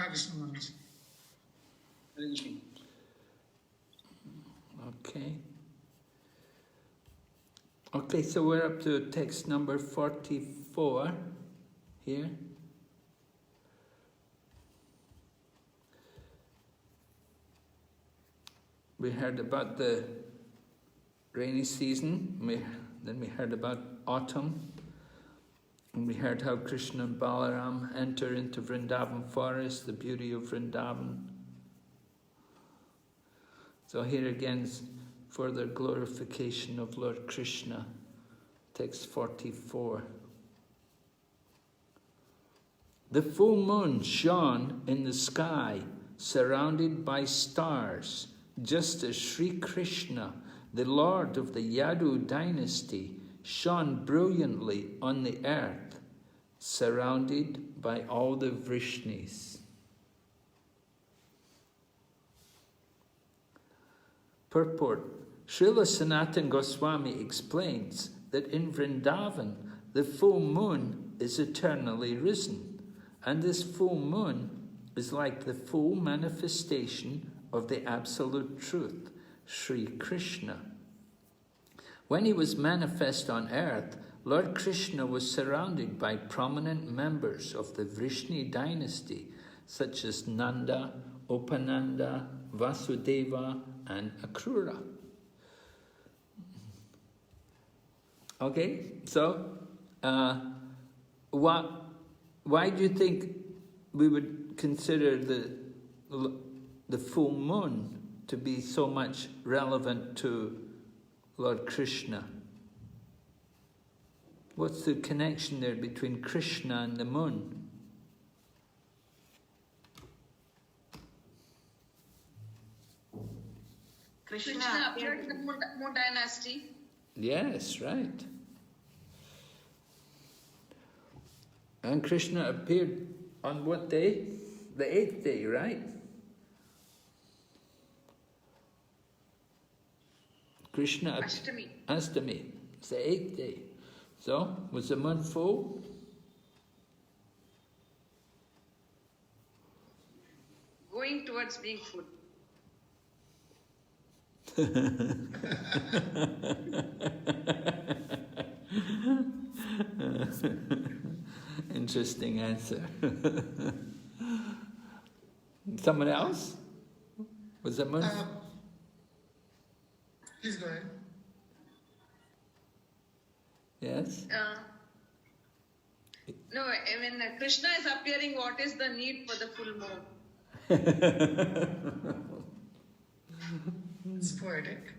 Hare Krishna Maharaj. Hare Krishna. Okay. Okay, so we're up to text number 44 here. We heard about the rainy season, then we heard about autumn, and we heard how Krishna and Balaram enter into Vrindavan forest, the beauty of Vrindavan. So here again is further glorification of Lord Krishna, text 44. The full moon shone in the sky, surrounded by stars, just as Śrī Kṛṣṇa, the Lord of the Yadu dynasty, shone brilliantly on the earth, surrounded by all the Vṛṣṇis. Purport. Srila Sanatana Goswami explains that in Vrindavan, the full moon is eternally risen, and this full moon is like the full manifestation of the absolute truth, Śrī Kṛṣṇa. When he was manifest on earth, Lord Krishna was surrounded by prominent members of the Vṛṣṇi dynasty, such as Nanda, Upananda, Vasudeva, and Akrura. Okay, so why do you think we would consider the full moon to be so much relevant to Lord Krishna? What's the connection there between Krishna and the moon? Krishna appeared in the moon dynasty. Yes, right. And Krishna appeared on what day? The 8th day, right? Krishna Ashtami. Ashtami. It's the 8th day. So, was the moon full? Going towards being full. Interesting answer. Someone else? Was the moon? Please go ahead. Yes? No, I mean, Krishna is appearing. What is the need for the full moon? It's poetic.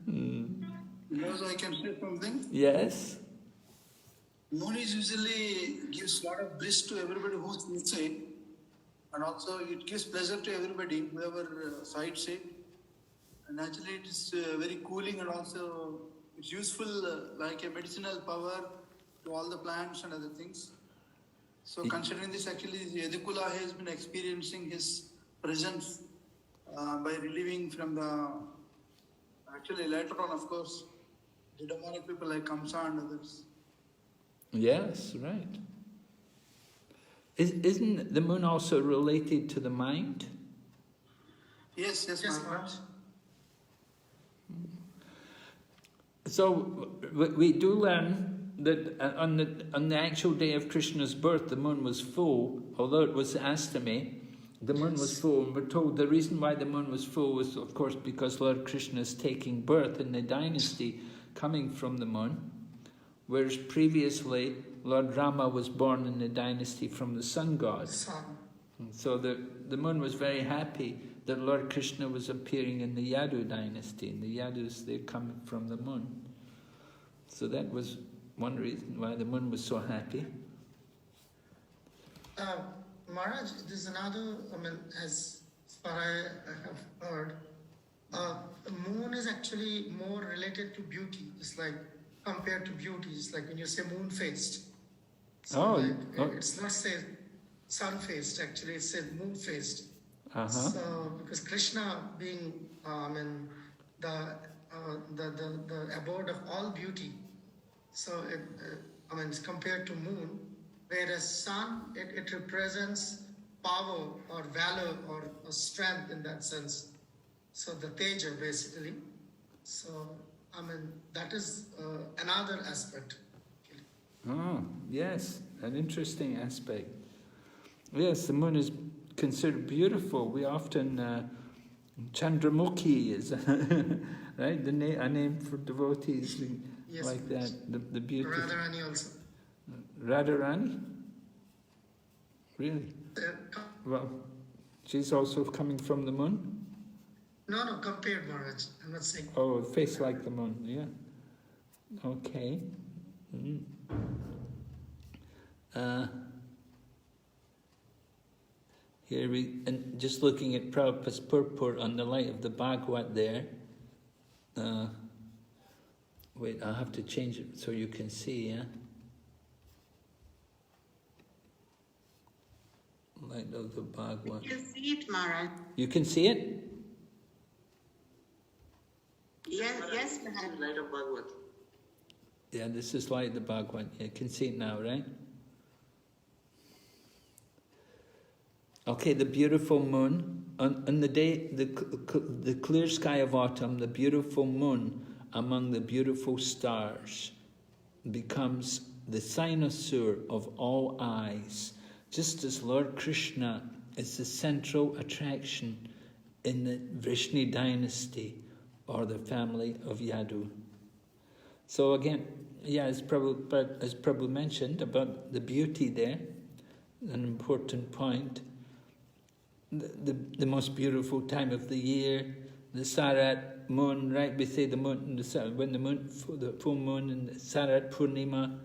Because I can say something. Yes? Moon is usually gives a lot of bliss to everybody who sees it, and also it gives pleasure to everybody whoever sights it. And actually, it is very cooling, and also it's useful like a medicinal power to all the plants and other things. So, considering this, actually, Yadukula has been experiencing his presence by relieving from the. Actually, later on, of course, the demonic people like Kamsa and others. Yes, right. Isn't the moon also related to the mind? Yes, Maharaj. So we do learn that on the actual day of Krishna's birth, the moon was full, although it was Ashtami. The moon was full, and we're told the reason why the moon was full was, of course, because Lord Krishna is taking birth in the dynasty coming from the moon, whereas previously Lord Rama was born in the dynasty from the sun god. So the moon was very happy that Lord Krishna was appearing in the Yadu dynasty, and the Yadus, they come from the moon. So that was one reason why the moon was so happy. Maharaj, there's another, as far as I have heard, the moon is actually more related to beauty. It's like, compared to beauty, it's like when you say moon-faced. So it's not say sun-faced, actually, it's said moon-faced. So, because Krishna being, the abode of all beauty, so it's compared to moon, whereas sun, it represents power or valor or strength in that sense. So the Teja basically. So, I mean, that is another aspect. Oh, yes, an interesting aspect. Yes, the moon is considered beautiful. We often, Chandramukhi is, right? A name for devotees Yes, like that. The beautiful. Radharani also. Radharani? Really? Well, she's also coming from the moon? No, compared Maharaj. I'm not saying. Oh, face like the moon, yeah. Okay. Here and just looking at Prabhupada's purport on the light of the Bhagavad there. Wait, I'll have to change it so you can see, yeah? Light of the Bhagavad. You can see it, Maharaj. You can see it? Yes, Maharaj. Light of Bhagavad. Yeah, this is Light of the Bhagavad. You can see it now, right? Okay, the beautiful moon. On the day, the clear sky of autumn, the beautiful moon among the beautiful stars becomes the cynosure of all eyes, just as Lord Krishna is the central attraction in the Vṛṣṇis dynasty, or the family of Yadu. So again, yeah, as Prabhu mentioned about the beauty there, an important point. The most beautiful time of the year, the Sarat moon, right? We say the moon, when the full moon and the Sarat Purnima,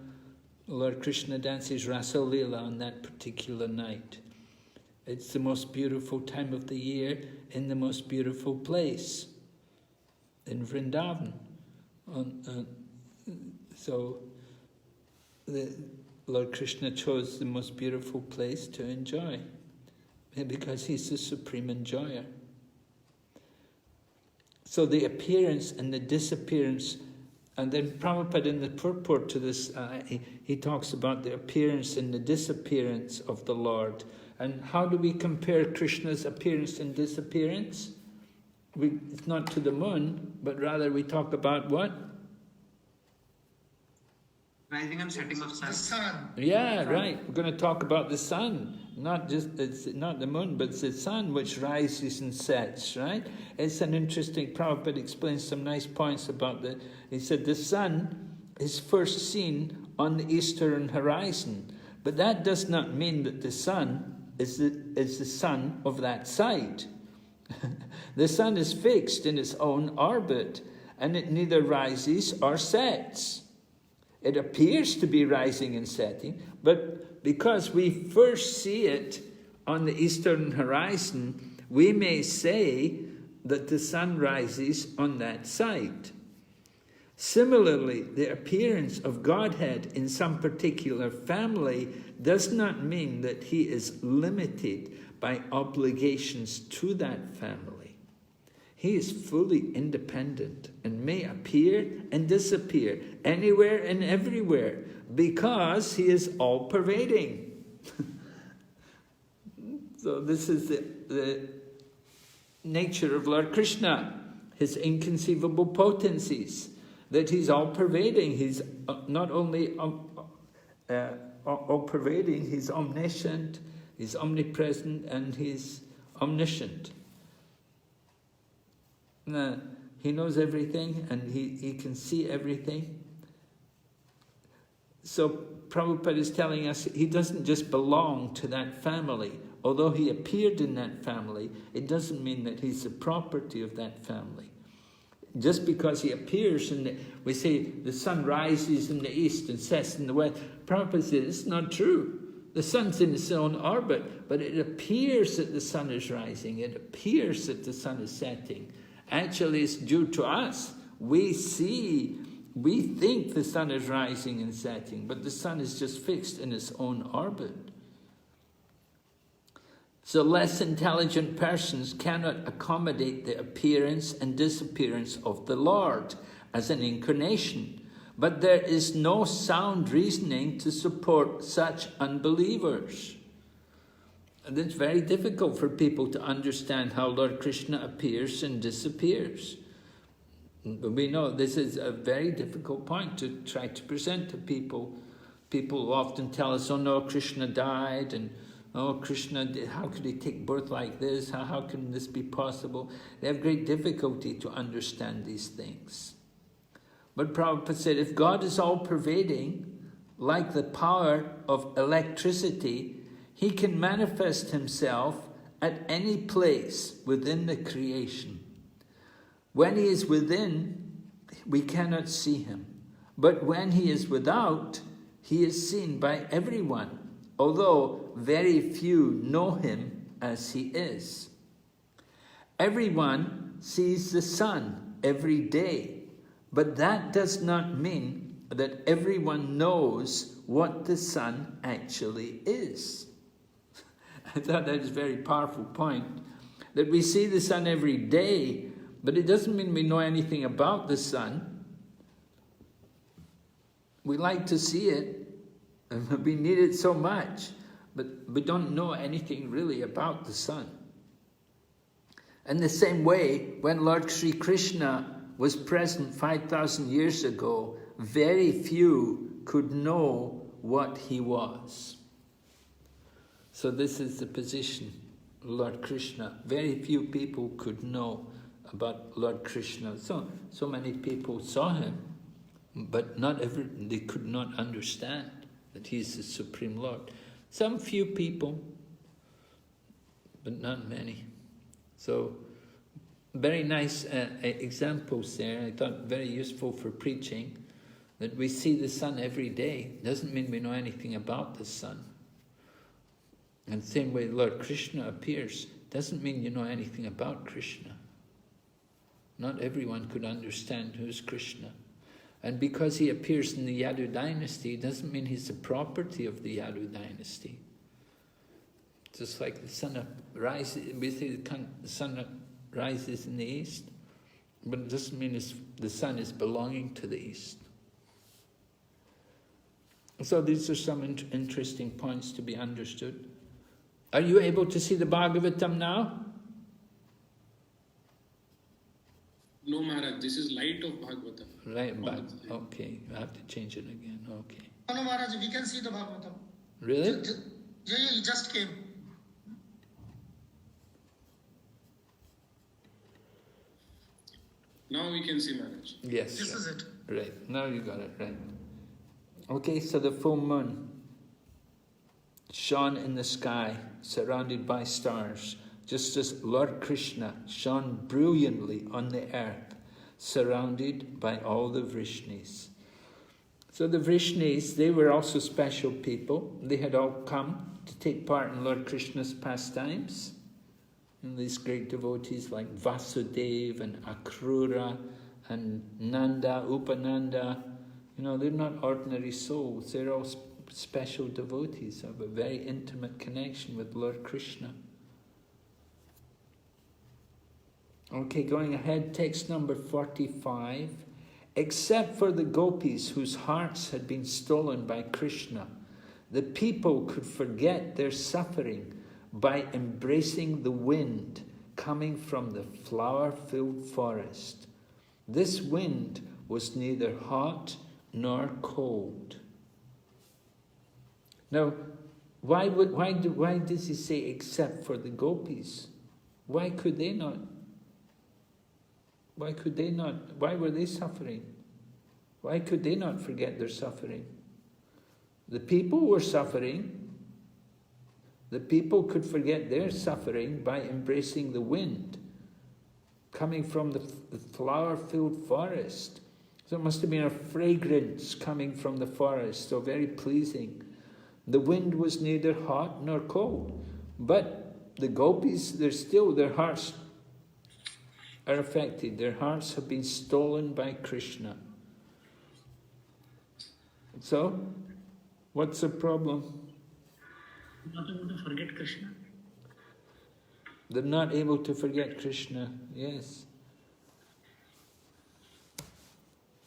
Lord Krishna dances Rasa Leela on that particular night. It's the most beautiful time of the year in the most beautiful place, in Vrindavan. So Lord Krishna chose the most beautiful place to enjoy, because he's the supreme enjoyer. So the appearance and the disappearance, and then Prabhupada in the purport to this, he talks about the appearance and the disappearance of the Lord. And how do we compare Krishna's appearance and disappearance? It's not to the moon, but rather we talk about what? Rising and setting of sun. The sun. Yeah, right. We're going to talk about the sun. It's not the moon, but it's the sun which rises and sets, right? It's an interesting, Prabhupada explains some nice points about that. He said the sun is first seen on the eastern horizon, but that does not mean that the sun is the sun of that side. The sun is fixed in its own orbit, and it neither rises or sets. It appears to be rising and setting, but because we first see it on the eastern horizon, we may say that the sun rises on that side. Similarly, the appearance of Godhead in some particular family does not mean that he is limited by obligations to that family. He is fully independent and may appear and disappear anywhere and everywhere because he is all-pervading. So this is the nature of Lord Krishna, his inconceivable potencies, that he's all-pervading. He's not only all-pervading, he's omniscient, he's omnipresent, and he's omniscient. He knows everything, and he can see everything. So Prabhupada is telling us he doesn't just belong to that family. Although he appeared in that family, it doesn't mean that he's the property of that family. Just because he appears we say the sun rises in the east and sets in the west. Prabhupada says it's not true. The sun's in its own orbit, but it appears that the sun is rising. It appears that the sun is setting. Actually, it's due to us. We think the sun is rising and setting, but the sun is just fixed in its own orbit. So less intelligent persons cannot accommodate the appearance and disappearance of the Lord as an incarnation, but there is no sound reasoning to support such unbelievers. And it's very difficult for people to understand how Lord Krishna appears and disappears. We know this is a very difficult point to try to present to people. People often tell us, oh no, Krishna died, and oh, Krishna, how could he take birth like this? How can this be possible? They have great difficulty to understand these things. But Prabhupada said, if God is all-pervading, like the power of electricity, he can manifest himself at any place within the creation. When he is within, we cannot see him. But when he is without, he is seen by everyone, although very few know him as he is. Everyone sees the sun every day, but that does not mean that everyone knows what the sun actually is. I thought that was a very powerful point, that we see the sun every day, but it doesn't mean we know anything about the sun. We like to see it, and we need it so much, but we don't know anything really about the sun. In the same way, when Lord Śrī Kṛṣṇa was present 5,000 years ago, very few could know what he was. So this is the position, Lord Krishna. Very few people could know about Lord Krishna. So many people saw him, but they could not understand that he is the Supreme Lord. Some few people, but not many. So very nice examples there. I thought very useful for preaching, that we see the sun every day. Doesn't mean we know anything about the sun. And the same way Lord Krishna appears, doesn't mean you know anything about Krishna. Not everyone could understand who's Krishna. And because he appears in the Yadu dynasty, it doesn't mean he's the property of the Yadu dynasty. Just like the sun rises, we say the sun rises in the east, but it doesn't mean the sun is belonging to the east. So these are some interesting points to be understood. Are you able to see the Bhagavatam now? No, Maharaj, this is light of Bhagavatam. Right, but okay, I have to change it again. Okay. No, Maharaj, we can see the Bhagavatam. Really? Yeah, it just came. Now we can see, Maharaj. Yes. This is it. Right, now you got it right. Okay, so the full moon shone in the sky, surrounded by stars, just as Lord Krishna shone brilliantly on the earth, surrounded by all the Vṛṣṇis. So the Vṛṣṇis, they were also special people. They had all come to take part in Lord Krishna's pastimes. And these great devotees like Vasudeva and Akrura and Nanda, Upananda, they're not ordinary souls. They're all special devotees of a very intimate connection with Lord Krishna. Okay, going ahead, text number 45. Except for the gopis whose hearts had been stolen by Krishna, the people could forget their suffering by embracing the wind coming from the flower-filled forest. This wind was neither hot nor cold. Now, why does he say except for the gopis? Why could they not? Why could they not? Why were they suffering? Why could they not forget their suffering? The people were suffering. The people could forget their suffering by embracing the wind coming from the flower-filled forest. So it must have been a fragrance coming from the forest, so very pleasing. The wind was neither hot nor cold. But the gopis, their hearts are affected. Their hearts have been stolen by Krishna. So, what's the problem? Not able to forget Krishna. They're not able to forget Krishna, yes.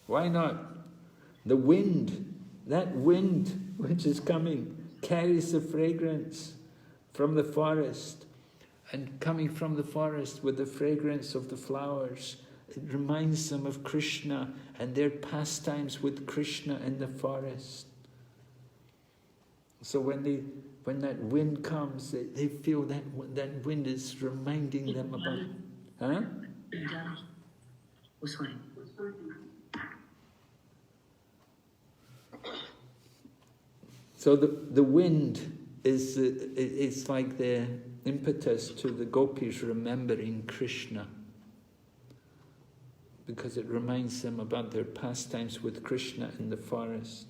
Why not? The wind, that wind which is coming, carries the fragrance. from the forest, and coming from the forest with the fragrance of the flowers, it reminds them of Krishna and their pastimes with Krishna in the forest. So when that wind comes, they feel that wind is reminding them about... Huh? Oh, sorry. So the wind is it's like the impetus to the gopis remembering Krishna, because it reminds them about their pastimes with Krishna in the forest.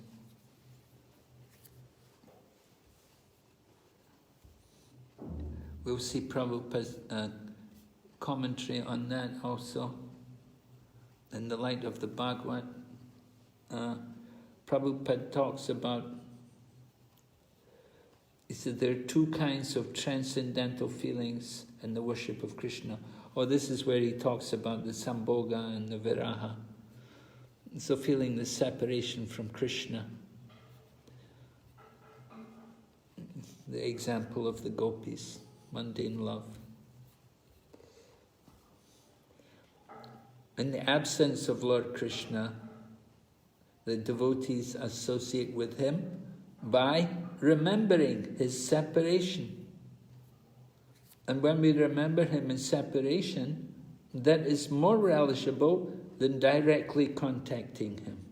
We'll see Prabhupada's commentary on that also in the light of the Bhagavad. Prabhupada talks about, he said there are two kinds of transcendental feelings in the worship of Krishna. Oh, this is where he talks about the Sambhoga and the Viraha. So feeling the separation from Krishna. The example of the gopis, mundane love. In the absence of Lord Krishna, the devotees associate with him by remembering his separation. And when we remember him in separation, that is more relishable than directly contacting him.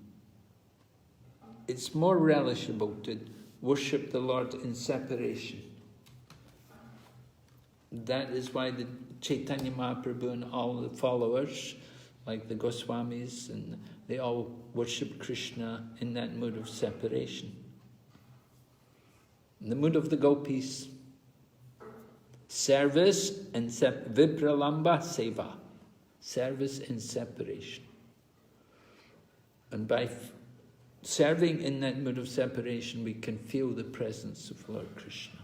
It's more relishable to worship the Lord in separation. That is why the Chaitanya Mahaprabhu and all the followers, like the Goswamis, and they all worship Krishna in that mood of separation. In the mood of the gopis, service and vipralamba seva, service in separation. And by serving in that mood of separation, we can feel the presence of Lord Krishna.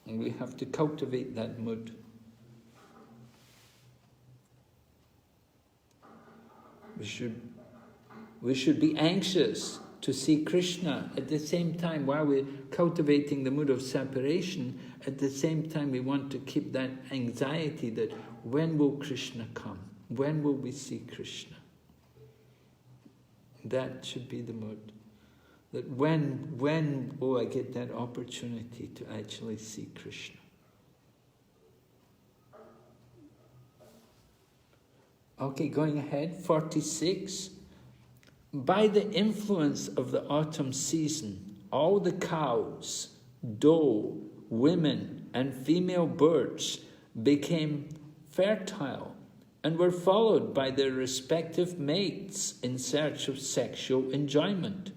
And we have to cultivate that mood. We should be anxious to see Krishna. At the same time, while we're cultivating the mood of separation, at the same time we want to keep that anxiety that when will Krishna come? When will we see Krishna? That should be the mood. That when will I get that opportunity to actually see Krishna? Okay, going ahead, 46. By the influence of the autumn season, all the cows, doe, women, and female birds became fertile and were followed by their respective mates in search of sexual enjoyment,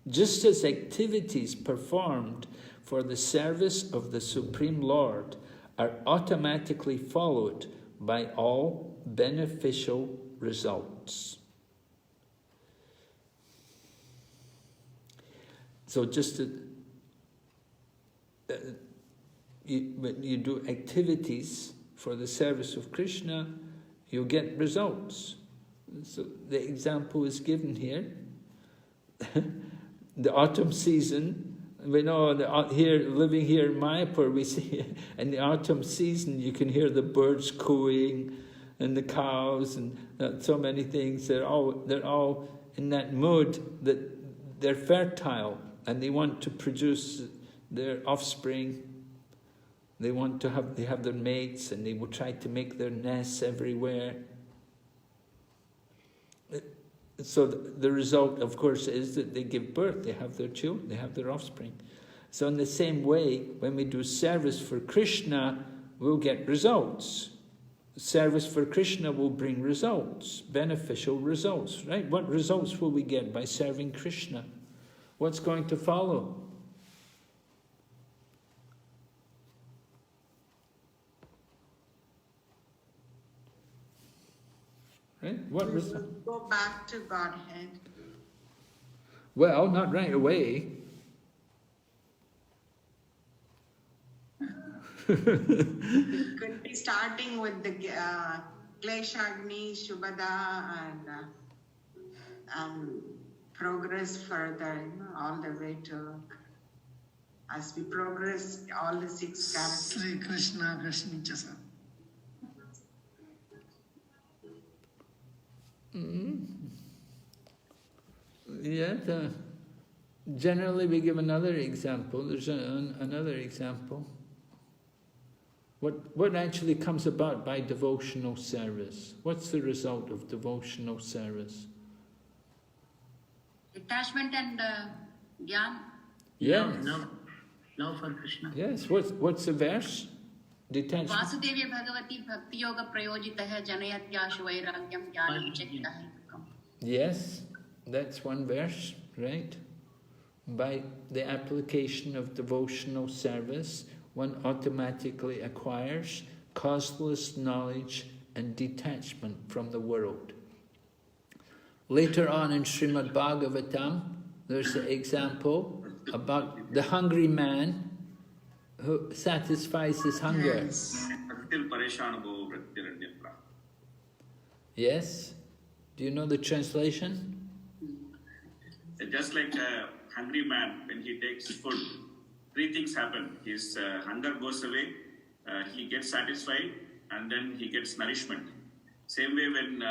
just as activities performed for the service of the Supreme Lord are automatically followed by all beneficial results. So just when you do activities for the service of Krishna, you get results. So the example is given here. The autumn season, we know living here in Mayapur, we see in the autumn season you can hear the birds cooing and the cows and so many things. They're all in that mood that they're fertile and they want to produce their offspring. They have their mates and they will try to make their nests everywhere. So the result, of course, is that they give birth, they have their children, they have their offspring. So in the same way, when we do service for Krishna, we'll get results. Service for Krishna will bring results, beneficial results, right? What results will we get by serving Krishna? What's going to follow? Right? What result? Go back to Godhead. Well, not right away. It could be starting with the Kleshagni, Shubhada, and progress further, all the way to as we progress all the 6 characters. Śrī Kṛṣṇa Kṛṣṇichasa. Yeah, generally we give another example. There's another example. What actually comes about by devotional service? What's the result of devotional service? Detachment and Gyan. Yes. Love for Krishna. Yes. What's the verse? Detachment. Vasudevya Bhagavati Bhakti Yoga Prayojitaha Janayat Yashu Vairagyam Jnanam Chekitaha. Yes, that's one verse, right? By the application of devotional service, one automatically acquires causeless knowledge and detachment from the world. Later on in Srimad Bhagavatam, there's an example about the hungry man who satisfies his hunger. Yes? Do you know the translation? Just like a hungry man, when he takes food, 3 things happen. His hunger goes away, he gets satisfied, and then he gets nourishment. Same way when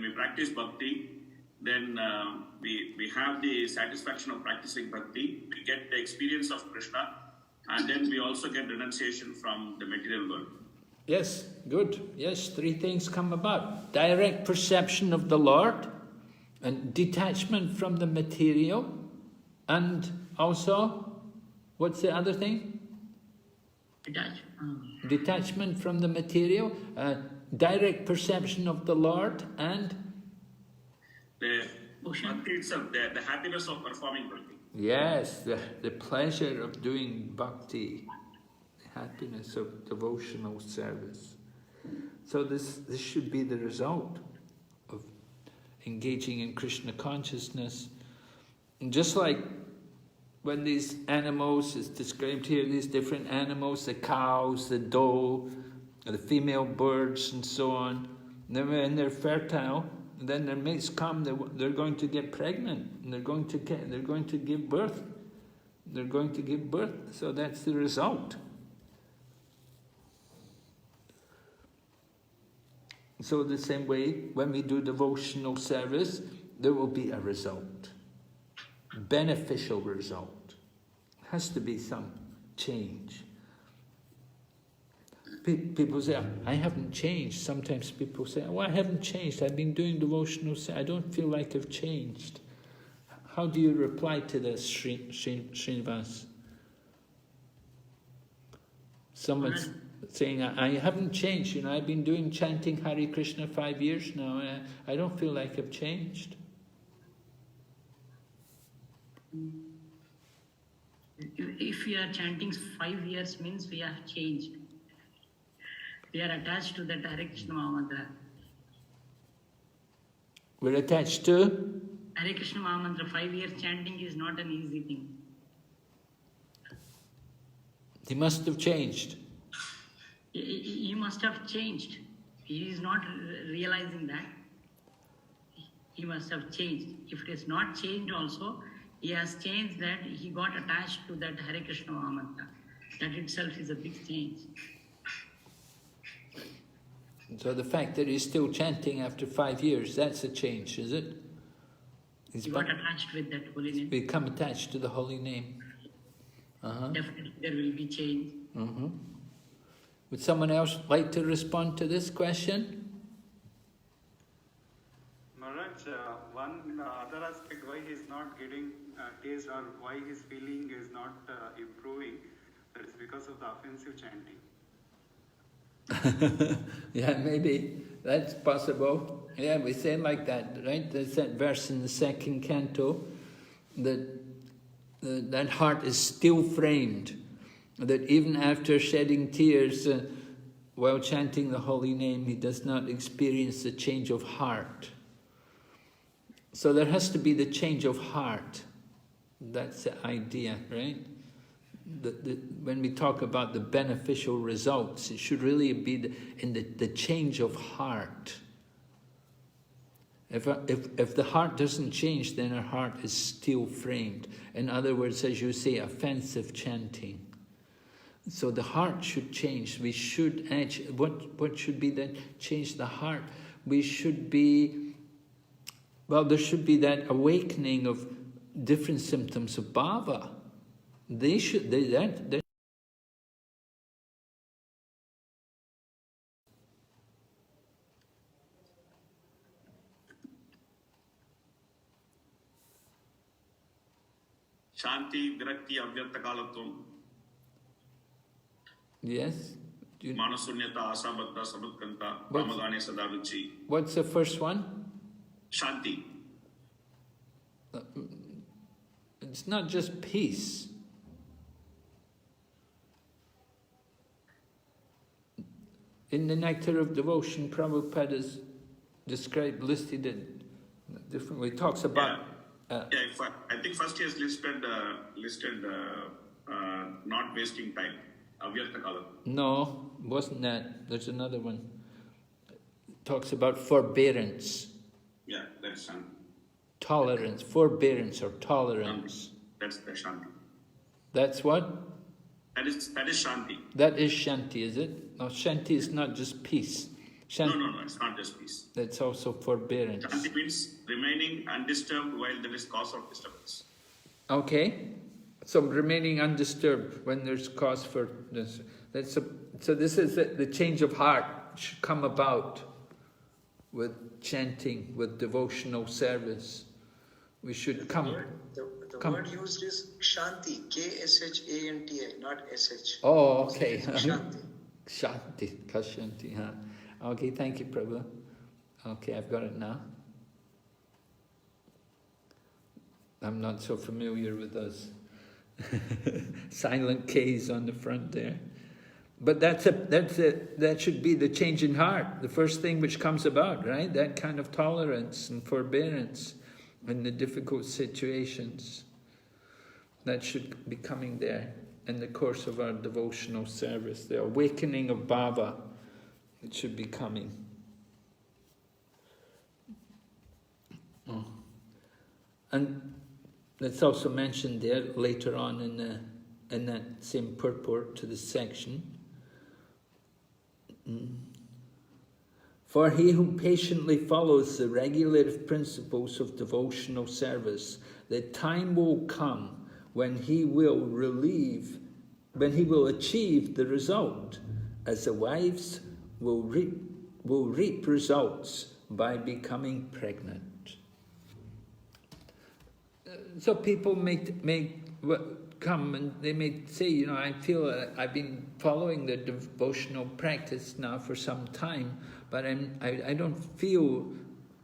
we practice bhakti, then we have the satisfaction of practicing bhakti, we get the experience of Krishna, and then we also get renunciation from the material world. Yes, good. Yes, 3 things come about. Direct perception of the Lord, and detachment from the material, and also, what's the other thing? Detachment from the material, direct perception of the Lord, and the bhakti itself, the happiness of performing bhakti. yes, the pleasure of doing bhakti, the happiness of devotional service. So this should be the result of engaging in Krishna consciousness. And just like when these animals, is described here, these different animals, the cows, the doe, the female birds and so on, when they're fertile, and then their mates come, they're going to get pregnant, and they're going to give birth. They're going to give birth, so that's the result. So the same way, when we do devotional service, there will be a result. Beneficial result. Has to be some change. People say, I haven't changed. Sometimes people say, oh, I haven't changed. I've been doing devotional service. I don't feel like I've changed. How do you reply to this, Srinivas? Someone's saying, I haven't changed. You know, I've been doing chanting Hare Krishna 5 years now. I don't feel like I've changed. If we are chanting 5 years, means we have changed. We are attached to that Hare Krishna Mahamantra. We're attached to? Hare Krishna Mahamantra, 5 years chanting is not an easy thing. He must have changed. He must have changed. He is not realizing that. He must have changed. If it is not changed also, he has changed that he got attached to that Hare Krishna Mahamantra. That itself is a big change. So the fact that he's still chanting after 5 years, that's a change, is it? He's He got attached with that holy name. become attached to the holy name. Definitely there will be change. Would someone else like to respond to this question? Maharaj, one other aspect why he is not getting taste or why his feeling is not improving, that is because of the offensive chanting. Yeah, maybe. That's possible. Yeah, we say like that, right? There's that verse in the 2nd canto that heart is still framed, that even after shedding tears while chanting the holy name, he does not experience the change of heart. So there has to be the change of heart. That's the idea, right? When we talk about the beneficial results, it should really be in the change of heart. If the heart doesn't change, then our heart is steel framed. In other words, as you say, offensive chanting. So the heart should change. We should actually, what should be that change the heart? We should be, well, there should be that awakening of different symptoms of bhava. That Shanti, Virakti, Avyartakalatvam. Yes. Manasunyata, Asabhatta, Samadkanta, Ramadane Sadaruchi. What's the first one? Shanti. It's not just peace. In the Nectar of Devotion, Prabhupada is listed it differently. Talks about... I think first he has listed not wasting time. Avyartakala. No, wasn't that. There's another one. Talks about forbearance. Yeah, that's Shanti. Tolerance, forbearance or tolerance. That's the Shanti. That's what? That is Shanti. That is Shanti, is it? No, Shanti is not just peace. Shanti, No, it's not just peace. That's also forbearance. Shanti means remaining undisturbed while there is cause of disturbance. Okay. So remaining undisturbed when there's cause for this. So this is the change of heart should come about with chanting, with devotional service. We should come. The word used is Shanti, K-S-H-A-N-T-I, not S-H. Oh, okay. Shanti. Shanti, Kashanti, huh? Okay, thank you, Prabhu. Okay, I've got it now. I'm not so familiar with those silent K's on the front there. But that should be the change in heart, the first thing which comes about, right? That kind of tolerance and forbearance in the difficult situations. That should be coming there in the course of our devotional service. The awakening of bhava, it should be coming. Oh. And that's also mentioned there later on in that same purport to the section. For he who patiently follows the regulative principles of devotional service, the time will come when he will achieve the result, as the wives will reap results by becoming pregnant. So people may come and they may say, I feel I've been following the devotional practice now for some time, but I don't feel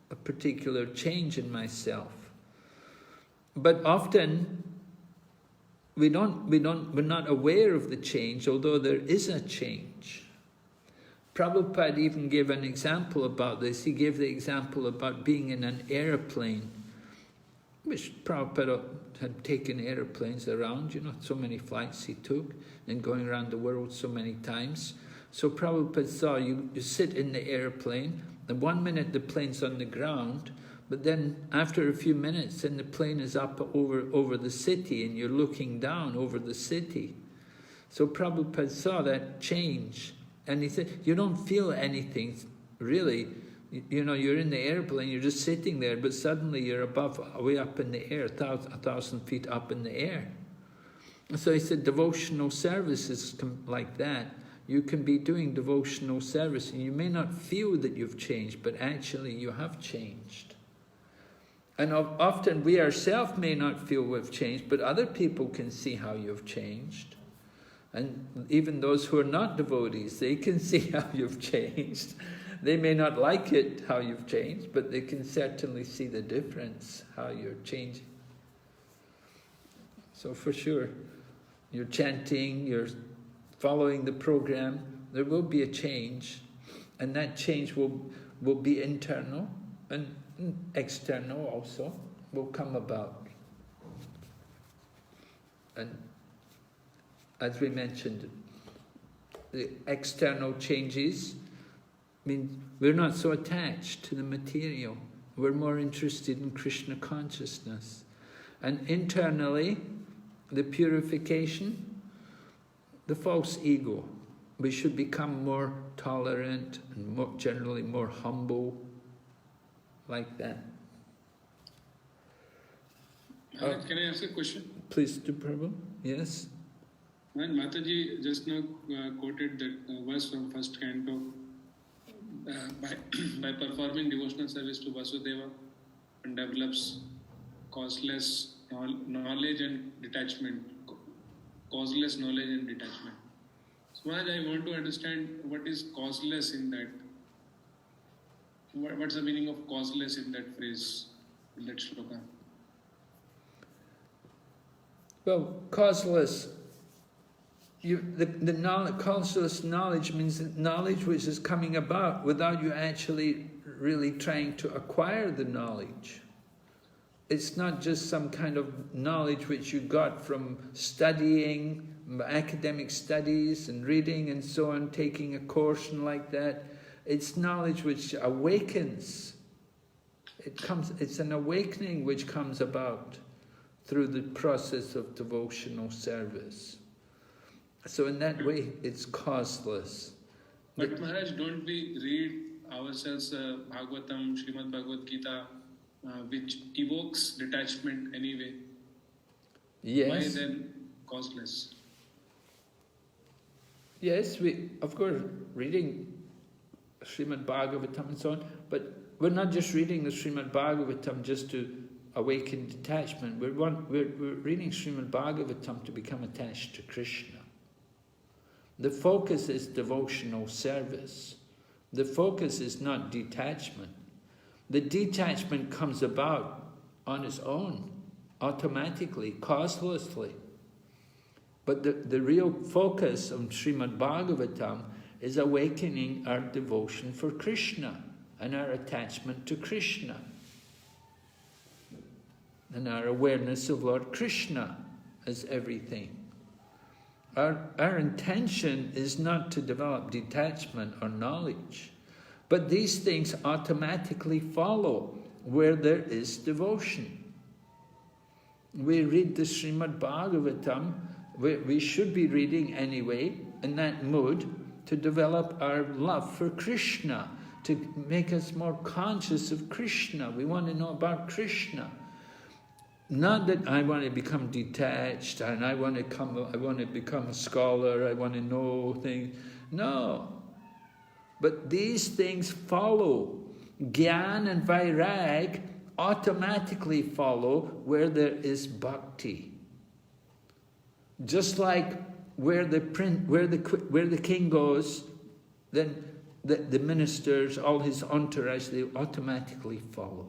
a particular change in myself. But often we're not aware of the change, although there is a change. Prabhupada even gave an example about this. He gave the example about being in an airplane, which Prabhupada had taken airplanes around, so many flights he took, and going around the world so many times. So Prabhupada saw you sit in the airplane, and 1 minute the plane's on the ground, but then after a few minutes, then the plane is up over the city, and you're looking down over the city. So Prabhupada saw that change, and he said, you don't feel anything, really. You're in the airplane, you're just sitting there, but suddenly you're way up in the air, 1,000 feet up in the air. So he said, devotional service is like that. You can be doing devotional service, and you may not feel that you've changed, but actually you have changed. And often we ourselves may not feel we've changed, but other people can see how you've changed. And even those who are not devotees, they can see how you've changed. They may not like it, how you've changed, but they can certainly see the difference, how you're changing. So for sure, you're chanting, you're following the program, there will be a change, and that change will be internal and external also, will come about. And as we mentioned, the external changes mean we're not so attached to the material. We're more interested in Krishna consciousness. And internally, the purification, the false ego. We should become more tolerant and more, generally more humble, like that. Can I ask a question? Please do, Prabhu. Yes? When Mataji just now quoted that verse from first canto, by performing devotional service to Vasudeva, and develops causeless knowledge and detachment. Causeless knowledge and detachment. So Maharaj, I want to understand what is causeless in that. What's the meaning of causeless in that phrase, in that shloka? Well, causeless. Causeless knowledge means knowledge which is coming about without you actually really trying to acquire the knowledge. It's not just some kind of knowledge which you got from studying, academic studies and reading and so on, taking a course and like that. It's knowledge which awakens. It's an awakening which comes about through the process of devotional service. So in that way, it's causeless. But Maharaj, don't we read ourselves Bhagavatam, Srimad Bhagavad Gita, which evokes detachment anyway? Yes. Why then causeless? Yes, we, of course, reading Srimad Bhagavatam and so on, but we're not just reading the Srimad Bhagavatam just to awaken detachment. We're reading Srimad Bhagavatam to become attached to Krishna. The focus is devotional service. The focus is not detachment. The detachment comes about on its own, automatically, causelessly. But the real focus of Srimad Bhagavatam is awakening our devotion for Krishna and our attachment to Krishna and our awareness of Lord Krishna as everything. Our intention is not to develop detachment or knowledge, but these things automatically follow where there is devotion. We read the Srimad Bhagavatam, we should be reading anyway, in that mood, to develop our love for Krishna, to make us more conscious of Krishna. We want to know about Krishna. Not that I want to become detached and I want to become a scholar, I want to know things. No. But these things follow. Gyan and Vairag automatically follow where there is bhakti. Just like where the king goes, then the ministers, all his entourage, they automatically follow.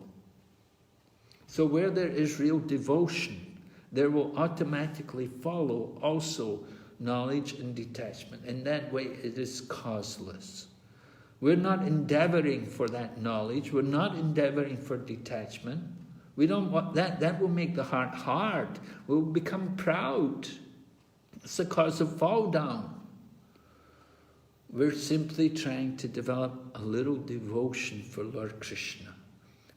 So where there is real devotion, there will automatically follow also knowledge and detachment. In that way, it is causeless. We're not endeavoring for that knowledge. We're not endeavoring for detachment. We don't want that. That will make the heart hard. We'll become proud. It's a cause of fall down. We're simply trying to develop a little devotion for Lord Krishna.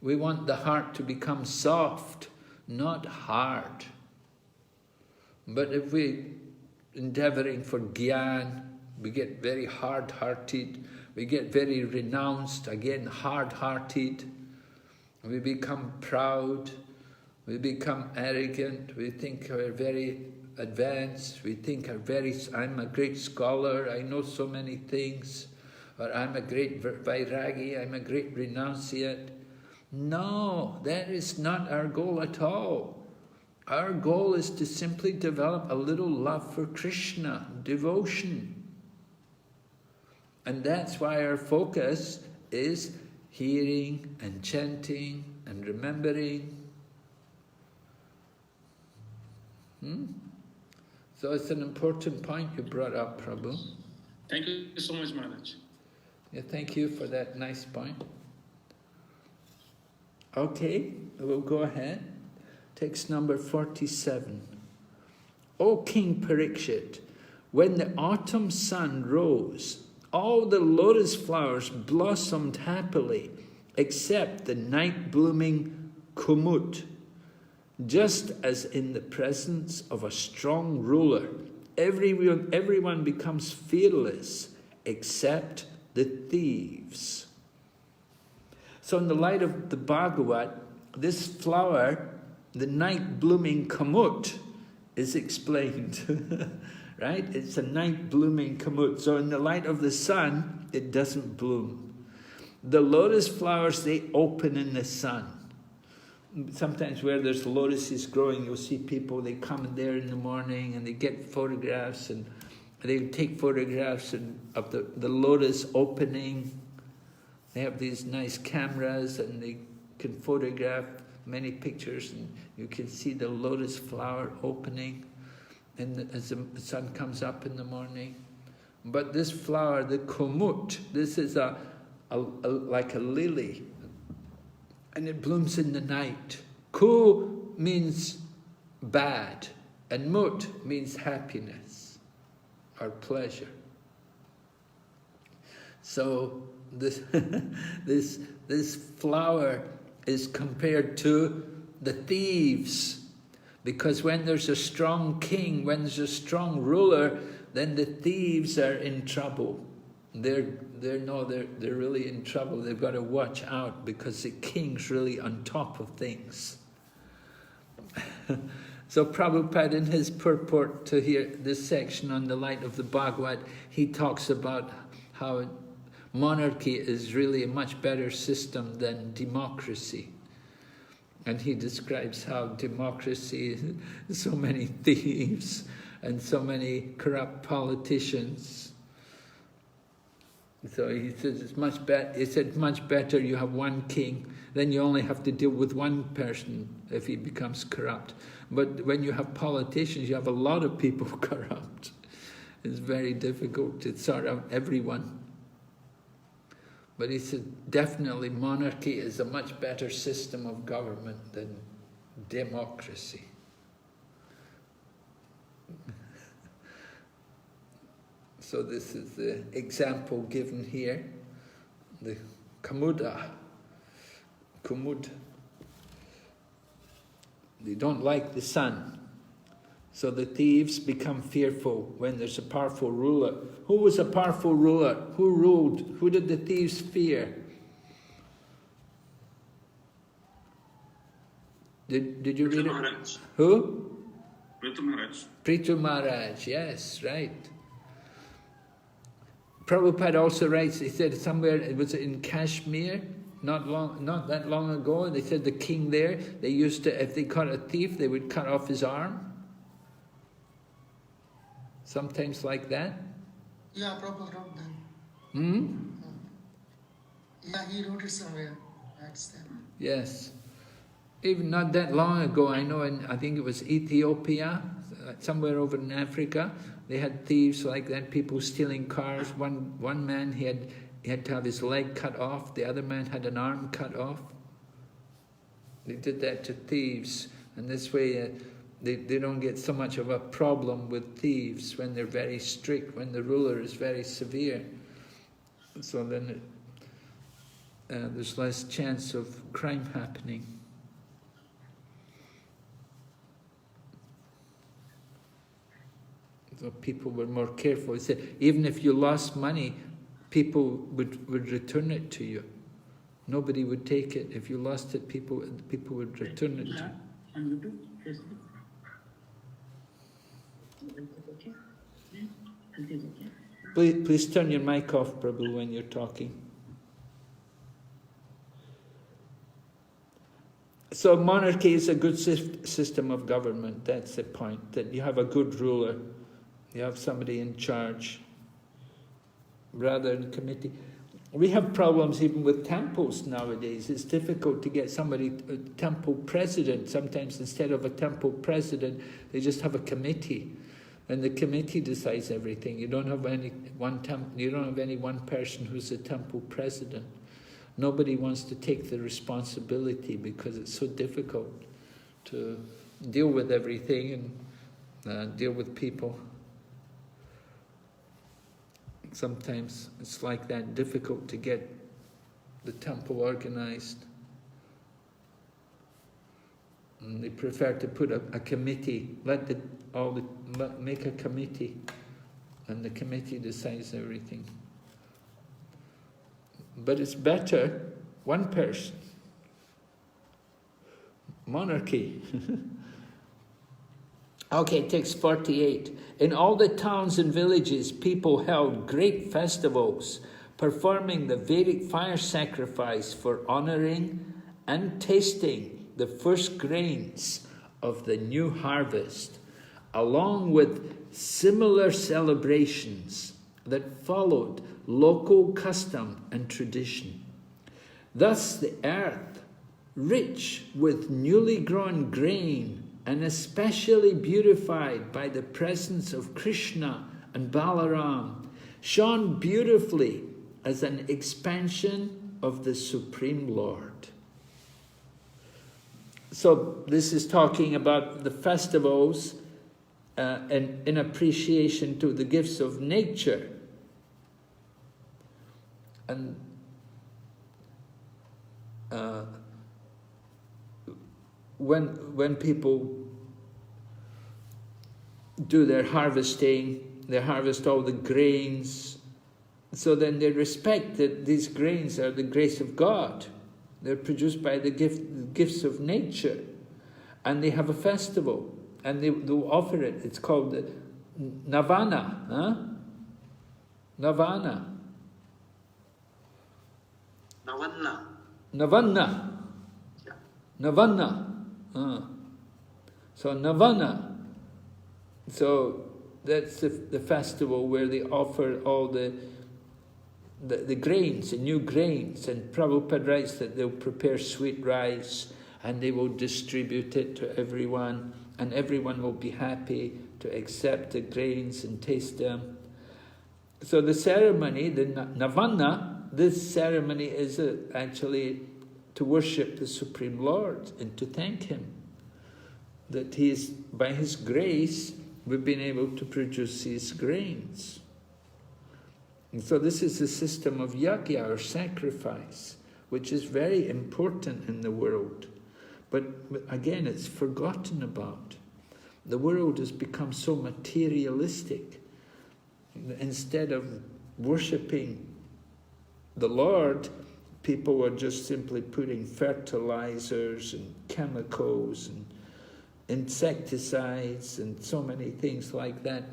We want the heart to become soft, not hard. But if we're endeavoring for gyan, we get very hard-hearted, we get very renounced, again hard-hearted, we become proud, we become arrogant, we think we're very advanced, we think I'm a great scholar, I know so many things, or I'm a great vairagi, I'm a great renunciate. No, that is not our goal at all. Our goal is to simply develop a little love for Krishna, devotion. And that's why our focus is hearing and chanting and remembering. So it's an important point you brought up, Prabhu. Thank you so much, Maharaj. Yeah, thank you for that nice point. Okay, we'll go ahead. Text number 47. O King Parikshit, when the autumn sun rose, all the lotus flowers blossomed happily, except the night-blooming kumut. Just as in the presence of a strong ruler, everyone becomes fearless except the thieves. So in the light of the Bhagavat, this flower, the night-blooming kamut, is explained. Right? It's a night-blooming kamut. So in the light of the sun, it doesn't bloom. The lotus flowers, they open in the sun. Sometimes where there's lotuses growing, you'll see people, they come there in the morning and they get photographs, and they take photographs of the lotus opening. They have these nice cameras and they can photograph many pictures, and you can see the lotus flower opening as the sun comes up in the morning. But this flower, the kumut, this is like a lily, and it blooms in the night. Ku means bad, and mut means happiness or pleasure. So this this flower is compared to the thieves, because when there's a strong king, when there's a strong ruler, then the thieves are in trouble. They're really in trouble. They've got to watch out because the king's really on top of things. So Prabhupada, in his purport to hear this section on the light of the Bhagavat, he talks about how monarchy is really a much better system than democracy. And he describes how democracy is so many thieves and so many corrupt politicians. So he says it's much better. He said much better you have one king, then you only have to deal with one person if he becomes corrupt. But when you have politicians, you have a lot of people corrupt. It's very difficult to sort out everyone. But he said definitely monarchy is a much better system of government than democracy. So this is the example given here, the kumud. They don't like the sun. So the thieves become fearful when there's a powerful ruler. Who was a powerful ruler? Who ruled? Who did the thieves fear? Did you read it? Who? Prithu Maharaj, yes, right. Prabhupada also writes, he said somewhere, it was in Kashmir, not that long ago, they said the king there, they used to, if they caught a thief, they would cut off his arm. Sometimes like that. Yeah, Prabhupada wrote that. Yeah, he wrote it somewhere. That's that. Yes. Even not that long ago, I know, I think it was Ethiopia, somewhere over in Africa, they had thieves like that, people stealing cars. One man, he had to have his leg cut off, the other man had an arm cut off. They did that to thieves, and this way they don't get so much of a problem with thieves when they're very strict, when the ruler is very severe. So then there's less chance of crime happening. So people were more careful. He said, even if you lost money, people would return it to you. Nobody would take it. If you lost it, people would return it to you. Please turn your mic off, Prabhu, when you're talking. So monarchy is a good system of government. That's the point, that you have a good ruler. You have somebody in charge, rather than committee. We have problems even with temples nowadays. It's difficult to get somebody, a temple president. Sometimes instead of a temple president, they just have a committee. And the committee decides everything. You don't have any one person who's a temple president. Nobody wants to take the responsibility because it's so difficult to deal with everything and deal with people. Sometimes it's like that, difficult to get the temple organized. And they prefer to put a committee, make a committee, and the committee decides everything. But it's better one person. Monarchy. Okay, text 48. In all the towns and villages, people held great festivals, performing the Vedic fire sacrifice for honoring and tasting the first grains of the new harvest, along with similar celebrations that followed local custom and tradition. Thus the earth, rich with newly grown grain and especially beautified by the presence of Krishna and Balaram, shone beautifully as an expansion of the Supreme Lord. So this is talking about the festivals in appreciation to the gifts of nature. And when people do their harvesting, they harvest all the grains, so then they respect that these grains are the grace of God. They're produced by the gifts of nature. And they have a festival, and they'll offer it. It's called the Navana. Navana. Navanna. Navanna. Yeah. Navanna. So Navana. So that's the festival where they offer all the grains, the new grains, and Prabhupada writes that they'll prepare sweet rice and they will distribute it to everyone, and everyone will be happy to accept the grains and taste them. So the ceremony, the Navana, this ceremony is actually to worship the Supreme Lord and to thank Him that He is, by His grace, we've been able to produce these grains. And so this is the system of yajna, or sacrifice, which is very important in the world. But again, it's forgotten about. The world has become so materialistic. Instead of worshipping the Lord, people are just simply putting fertilizers and chemicals and insecticides and so many things like that.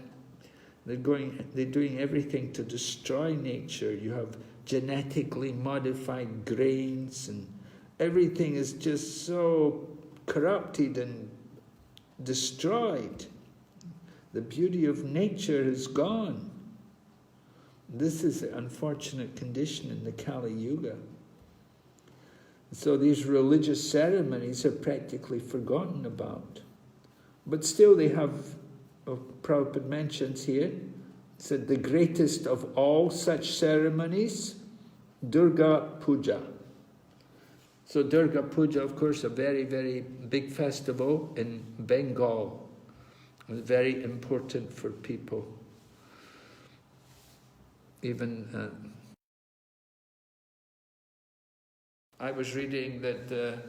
They're doing everything to destroy nature. You have genetically modified grains, and everything is just so corrupted and destroyed. The beauty of nature is gone. This is the unfortunate condition in the Kali Yuga. So these religious ceremonies are practically forgotten about. But still they have, Prabhupada mentions here, said the greatest of all such ceremonies, Durga Puja. So Durga Puja, of course, a very, very big festival in Bengal. It's very important for people. Even I was reading that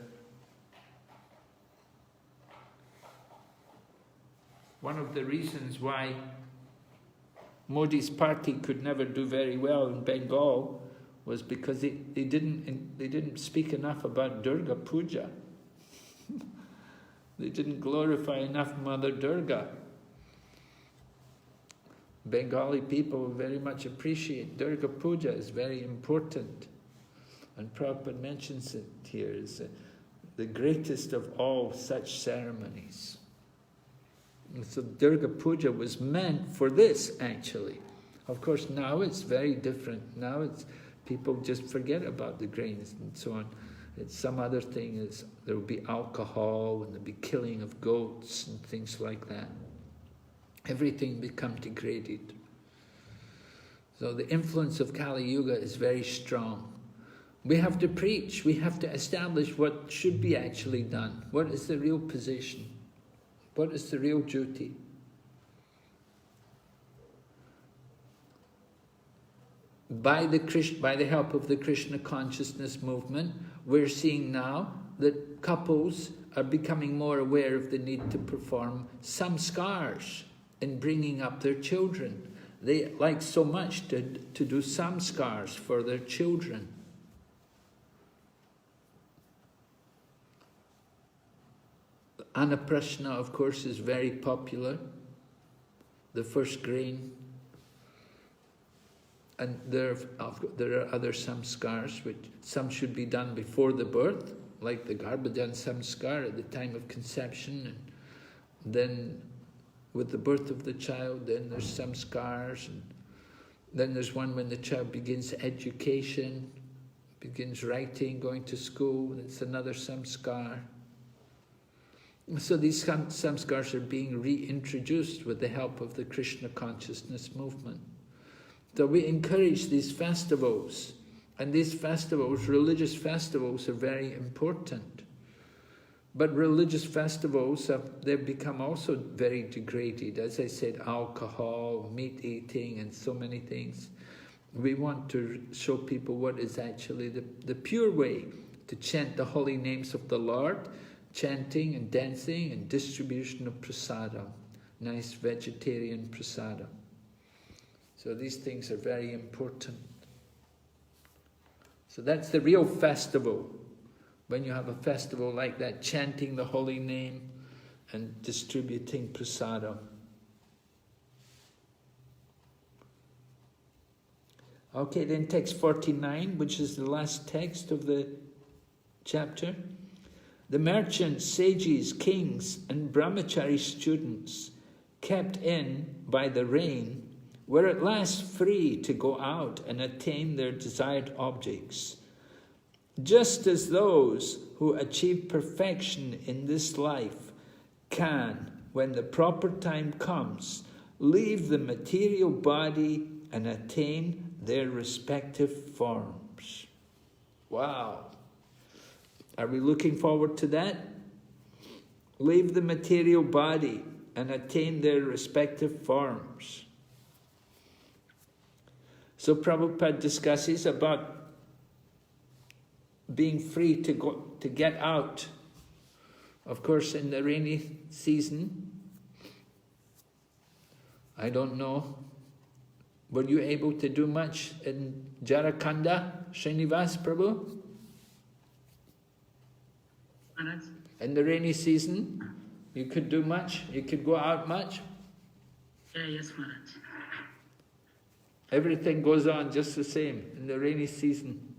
one of the reasons why Modi's party could never do very well in Bengal was because they didn't speak enough about Durga Puja. They didn't glorify enough Mother Durga. Bengali people very much appreciate Durga Puja. Is very important. And Prabhupada mentions it here as the greatest of all such ceremonies. And so Durga Puja was meant for this, actually. Of course, now it's very different. Now people just forget about the grains and so on. It's some other thing. There will be alcohol and there'll be killing of goats and things like that. Everything become degraded. So the influence of Kali Yuga is very strong. We have to preach. We have to establish what should be actually done. What is the real position? What is the real duty? by the help of the Krishna consciousness movement, we're seeing now that couples are becoming more aware of the need to perform samskars in bringing up their children. They like so much to do samskars for their children. Anaprashna, of course, is very popular, the first grain. And there are other samskars, which some should be done before the birth, like the Garbhadan samskar at the time of conception, and then with the birth of the child, then there's samskars, and then there's one when the child begins education, begins writing, going to school, it's another samskar. So these samskars are being reintroduced with the help of the Krishna consciousness movement. So we encourage these festivals, and these festivals, religious festivals, are very important. But religious festivals, they've become also very degraded. As I said, alcohol, meat eating, and so many things. We want to show people what is actually the pure way to chant the holy names of the Lord, chanting and dancing and distribution of prasadam, nice vegetarian prasadam. So these things are very important. So that's the real festival. When you have a festival like that, chanting the holy name and distributing prasadam. Okay, then text 49, which is the last text of the chapter. The merchants, sages, kings, and brahmachari students, kept in by the rain, were at last free to go out and attain their desired objects. Just as those who achieve perfection in this life can, when the proper time comes, leave the material body and attain their respective forms. Wow! Are we looking forward to that? Leave the material body and attain their respective forms. So Prabhupada discusses about being free to get out. Of course, in the rainy season, I don't know, were you able to do much in Jarakanda, Srinivas Prabhu? Maharaj? In the rainy season, you could do much? You could go out much? Yeah, yes, Maharaj. Everything goes on just the same in the rainy season.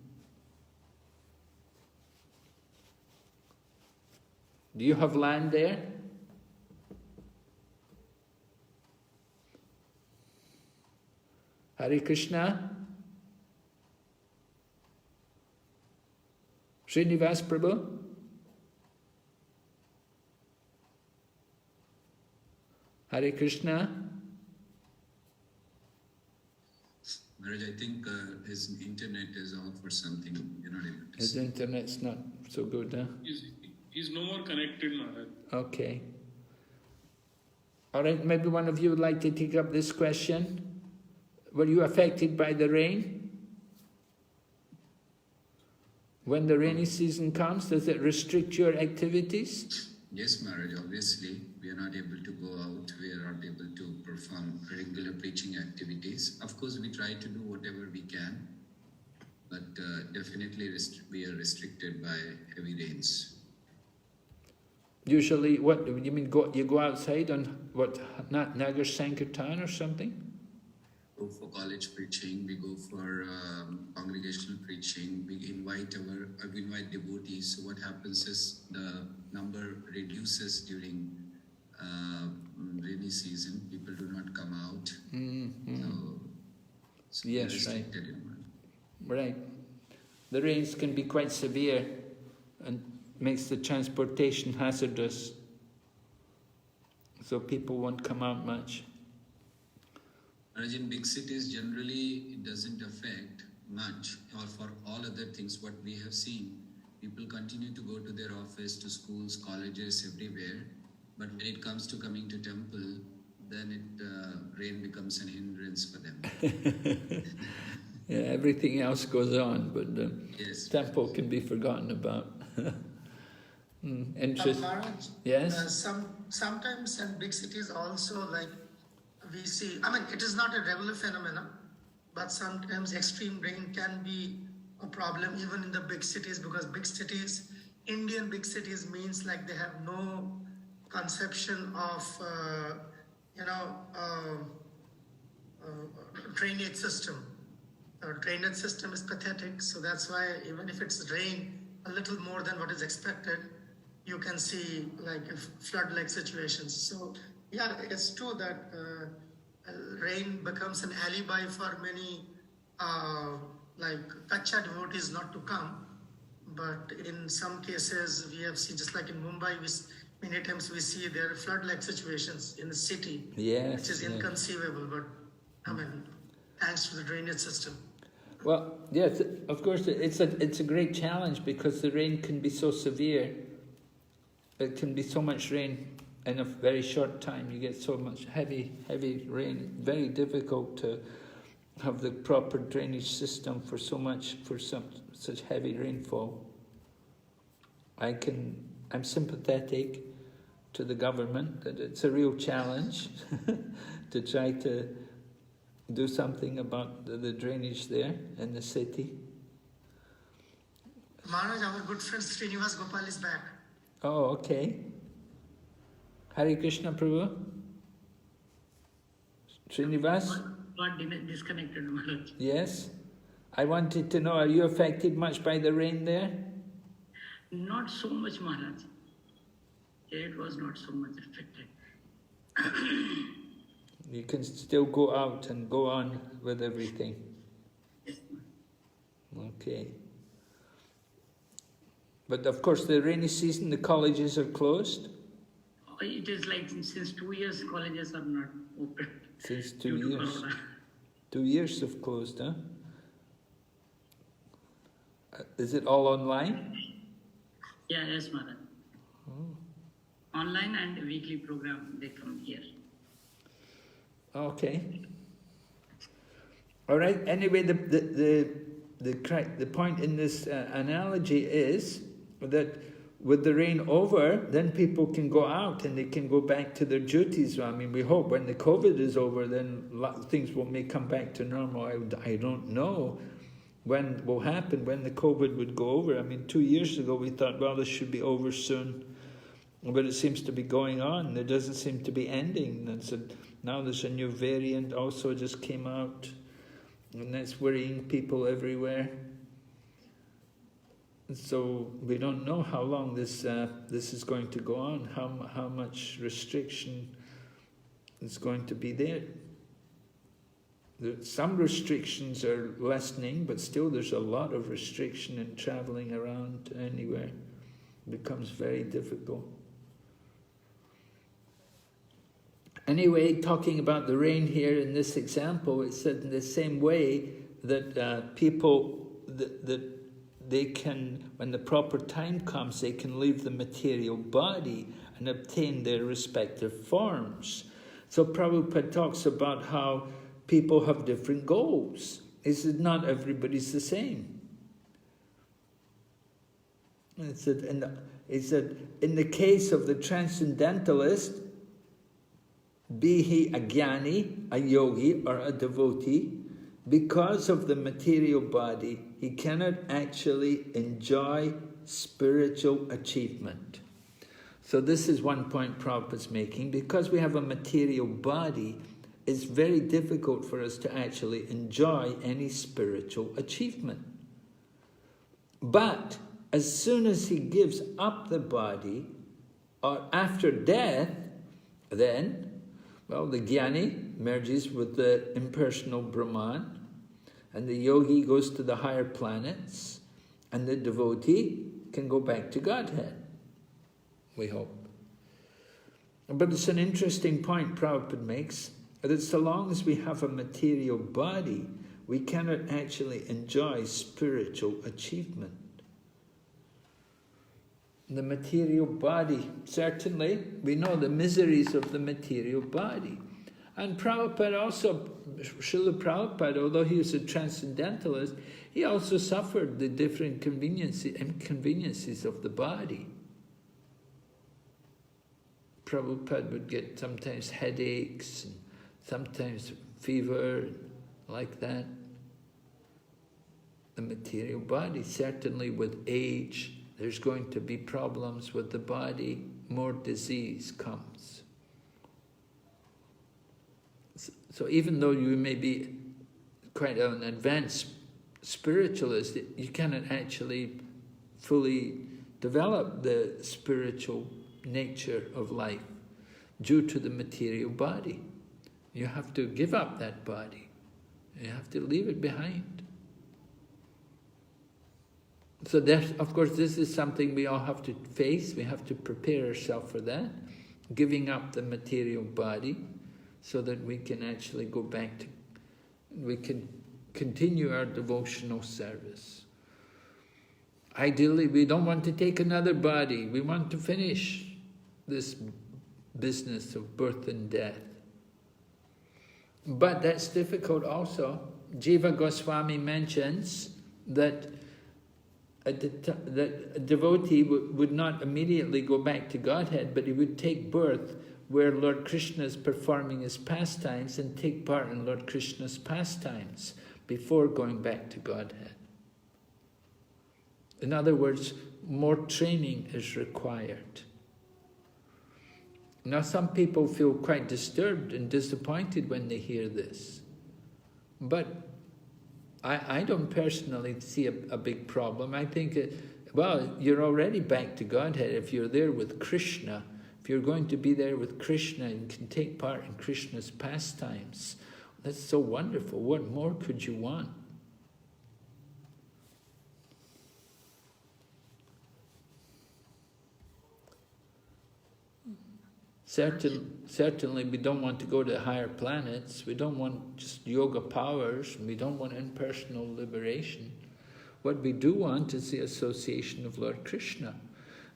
Do you have land there? Hare Krishna? Srinivas Prabhu? Hare Krishna? Maharaj, I think his internet is off or something. You're not able to His see. internet's not so good, huh? He's no more connected, Maharaj. Okay. All right, maybe one of you would like to take up this question. Were you affected by the rain? When the rainy season comes, does it restrict your activities? Yes, Maharaj, obviously, we are not able to go out. We are not able to perform regular preaching activities. Of course, we try to do whatever we can, but definitely we are restricted by heavy rains. Usually, what do you mean? You go outside on what, Nagar Sankirtan or something? Go for college preaching. We go for congregational preaching. We invite devotees. So what happens is the number reduces during rainy season. People do not come out. Mm-hmm. So yes, restricted right. in Right. The rains can be quite severe and makes the transportation hazardous. So people won't come out much. Whereas in big cities, generally, it doesn't affect much, or for all other things, what we have seen, people continue to go to their office, to schools, colleges, everywhere. But when it comes to coming to temple, then rain becomes an hindrance for them. Yeah, everything else goes on, but the temple can be forgotten about. Interesting. Maharaj, Yes? sometimes in big cities also, like we see, I mean, it is not a regular phenomenon, but sometimes extreme rain can be a problem even in the big cities, because big cities, Indian big cities means like they have no conception of, drainage system. Our drainage system is pathetic, so that's why even if it's rain a little more than what is expected, you can see like flood-like situations. So yeah, it's true that rain becomes an alibi for many like kacha devotees not to come. But in some cases, we have seen, just like in Mumbai, many times we see there are flood-like situations in the city, which is inconceivable. But I mean, thanks to the drainage system. Well, yes, of course, it's a great challenge because the rain can be so severe. It can be so much rain in a very short time. You get so much heavy rain. Very difficult to have the proper drainage system for such heavy rainfall. I'm sympathetic to the government that it's a real challenge to try to do something about the drainage there in the city. Maharaj, our good friend Srinivas Gopal is back. Oh, okay. Hare Krishna, Prabhu. Srinivas? Got disconnected, Maharaj. Yes. I wanted to know, are you affected much by the rain there? Not so much, Maharaj. It was not so much affected. You can still go out and go on with everything. Yes, okay. But of course, the rainy season, the colleges are closed. It is like since 2 years, colleges are not open. Since 2 years. 2 years have closed, huh? Is it all online? Yeah, yes, Maharaj. Oh. Online and weekly program, they come here. Okay. All right. Anyway, the point in this analogy is that with the rain over, then people can go out and they can go back to their duties. I mean, we hope when the COVID is over, then things may come back to normal. I don't know when will happen, when the COVID would go over. I mean, 2 years ago we thought, well, this should be over soon. But it seems to be going on. There doesn't seem to be ending. Now there's a new variant also just came out, and that's worrying people everywhere. And so we don't know how long this is going to go on, how much restriction is going to be there. Some restrictions are lessening, but still there's a lot of restriction in traveling around anywhere. It becomes very difficult. Anyway, talking about the rain here in this example, it said in the same way that people, that they can, when the proper time comes, they can leave the material body and obtain their respective forms. So Prabhupada talks about how people have different goals. He said not everybody's the same. He said in the case of the transcendentalist, be he a jnani, a yogi, or a devotee, because of the material body, he cannot actually enjoy spiritual achievement. So this is one point Prabhupada's making. Because we have a material body, it's very difficult for us to actually enjoy any spiritual achievement. But as soon as he gives up the body, or after death, then well, the jnani merges with the impersonal Brahman, and the yogi goes to the higher planets, and the devotee can go back to Godhead, we hope. But it's an interesting point Prabhupada makes, that so long as we have a material body, we cannot actually enjoy spiritual achievement. The material body, certainly, we know the miseries of the material body. And Prabhupada also, Srila Prabhupada, although he was a transcendentalist, he also suffered the different inconveniences of the body. Prabhupada would get sometimes headaches, and sometimes fever, like that. The material body, certainly with age, there's going to be problems with the body, more disease comes. So even though you may be quite an advanced spiritualist, you cannot actually fully develop the spiritual nature of life due to the material body. You have to give up that body. You have to leave it behind. So of course, this is something we all have to face. We have to prepare ourselves for that, giving up the material body, so that we can actually go back to, we can continue our devotional service. Ideally, we don't want to take another body. We want to finish this business of birth and death. But that's difficult also. Jiva Goswami mentions that a devotee would not immediately go back to Godhead, but he would take birth where Lord Krishna is performing his pastimes and take part in Lord Krishna's pastimes before going back to Godhead. In other words, more training is required. Now, some people feel quite disturbed and disappointed when they hear this. But I don't personally see a big problem. I think, well, you're already back to Godhead if you're there with Krishna. If you're going to be there with Krishna and can take part in Krishna's pastimes, that's so wonderful. What more could you want? Certainly we don't want to go to higher planets. We don't want just yoga powers. We don't want impersonal liberation. What we do want is the association of Lord Krishna.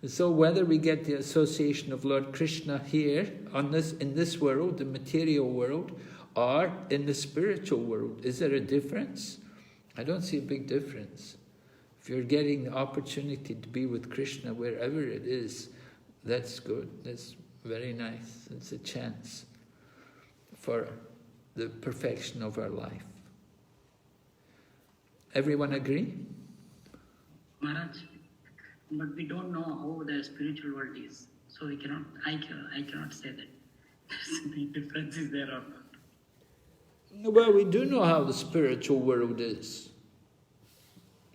And so whether we get the association of Lord Krishna here, in this world, the material world, or in the spiritual world, is there a difference? I don't see a big difference. If you're getting the opportunity to be with Krishna wherever it is, that's good. That's very nice. It's a chance for the perfection of our life. Everyone agree? Maharaj, but we don't know how the spiritual world is. So we cannot, I cannot say that the difference is there or not. Well, we do know how the spiritual world is.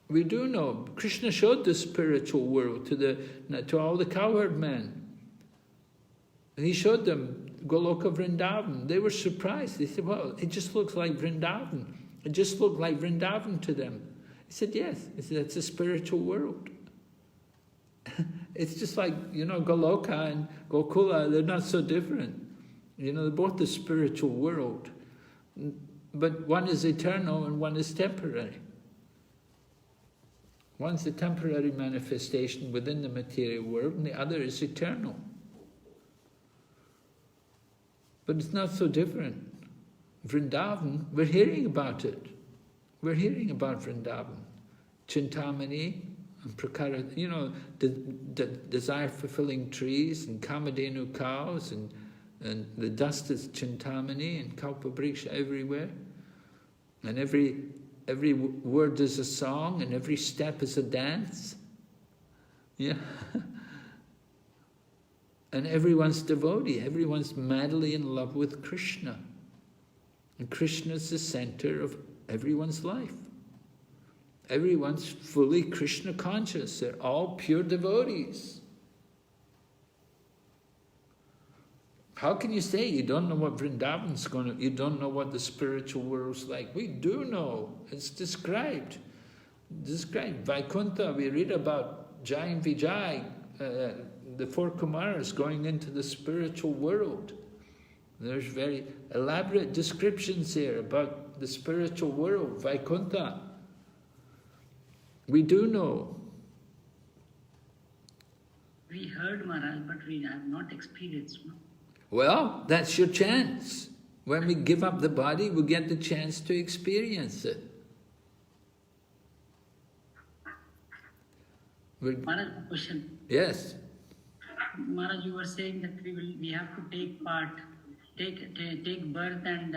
We do know. Krishna showed the spiritual world to all the cowherd men. And he showed them Goloka Vrindavan. They were surprised. They said, well, it just looks like Vrindavan. It just looked like Vrindavan to them. He said, yes. He said, that's a spiritual world. It's just like, Goloka and Gokula, they're not so different. They're both the spiritual world. But one is eternal and one is temporary. One's a temporary manifestation within the material world, and the other is eternal. But it's not so different. Vrindavan, we're hearing about it. We're hearing about Vrindavan. Chintamani and Prakara, the desire-fulfilling trees and Kamadhenu cows and the dust is Chintamani and Kalpabriksha everywhere. And every word is a song and every step is a dance. Yeah. And everyone's devotee, everyone's madly in love with Krishna. And Krishna is the center of everyone's life. Everyone's fully Krishna conscious. They're all pure devotees. How can you say you don't know what Vrindavan's you don't know what the spiritual world's like? We do know. It's described. Vaikuntha, we read about Jai and Vijay, the four Kumaras going into the spiritual world. There's very elaborate descriptions here about the spiritual world, Vaikuntha. We do know. We heard, Maharaj, but we have not experienced. No? Well, that's your chance. When we give up the body, we get the chance to experience it. Maharaj, question. Yes. Maharaj, you were saying that we have to take birth, and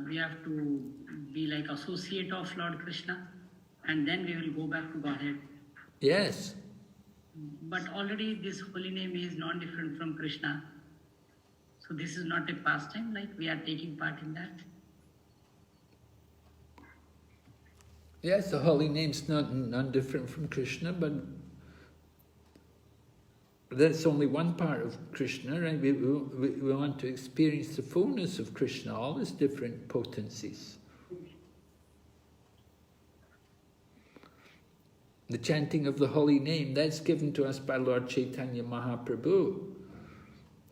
we have to be like associate of Lord Krishna, and then we will go back to Godhead. Yes. But already this holy name is non-different from Krishna. So this is not a pastime, like we are taking part in that. Yes, the holy name's not different from Krishna, but that's only one part of Krishna, right? We want to experience the fullness of Krishna, all his different potencies. The chanting of the holy name, that's given to us by Lord Chaitanya Mahaprabhu.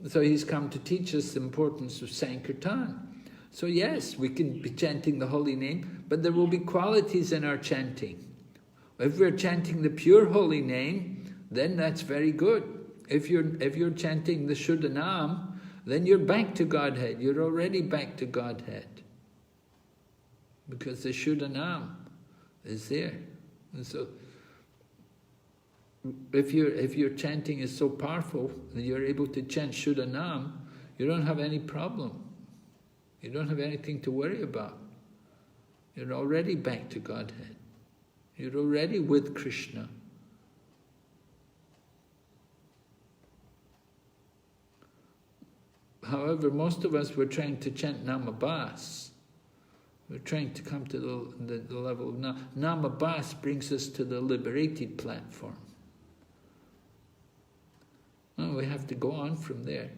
So he's come to teach us the importance of Sankirtan. So yes, we can be chanting the holy name, but there will be qualities in our chanting. If we're chanting the pure holy name, then that's very good. If you're chanting the Shuddha Nam, then you're back to Godhead. You're already back to Godhead. Because the Shuddha Nam is there. And so if your chanting is so powerful that you're able to chant Shuddha Nam, you don't have any problem. You don't have anything to worry about. You're already back to Godhead. You're already with Krishna. However, most of us were trying to chant Namabhas. We're trying to come to the level of Namabhas brings us to the liberated platform. Well, we have to go on from there.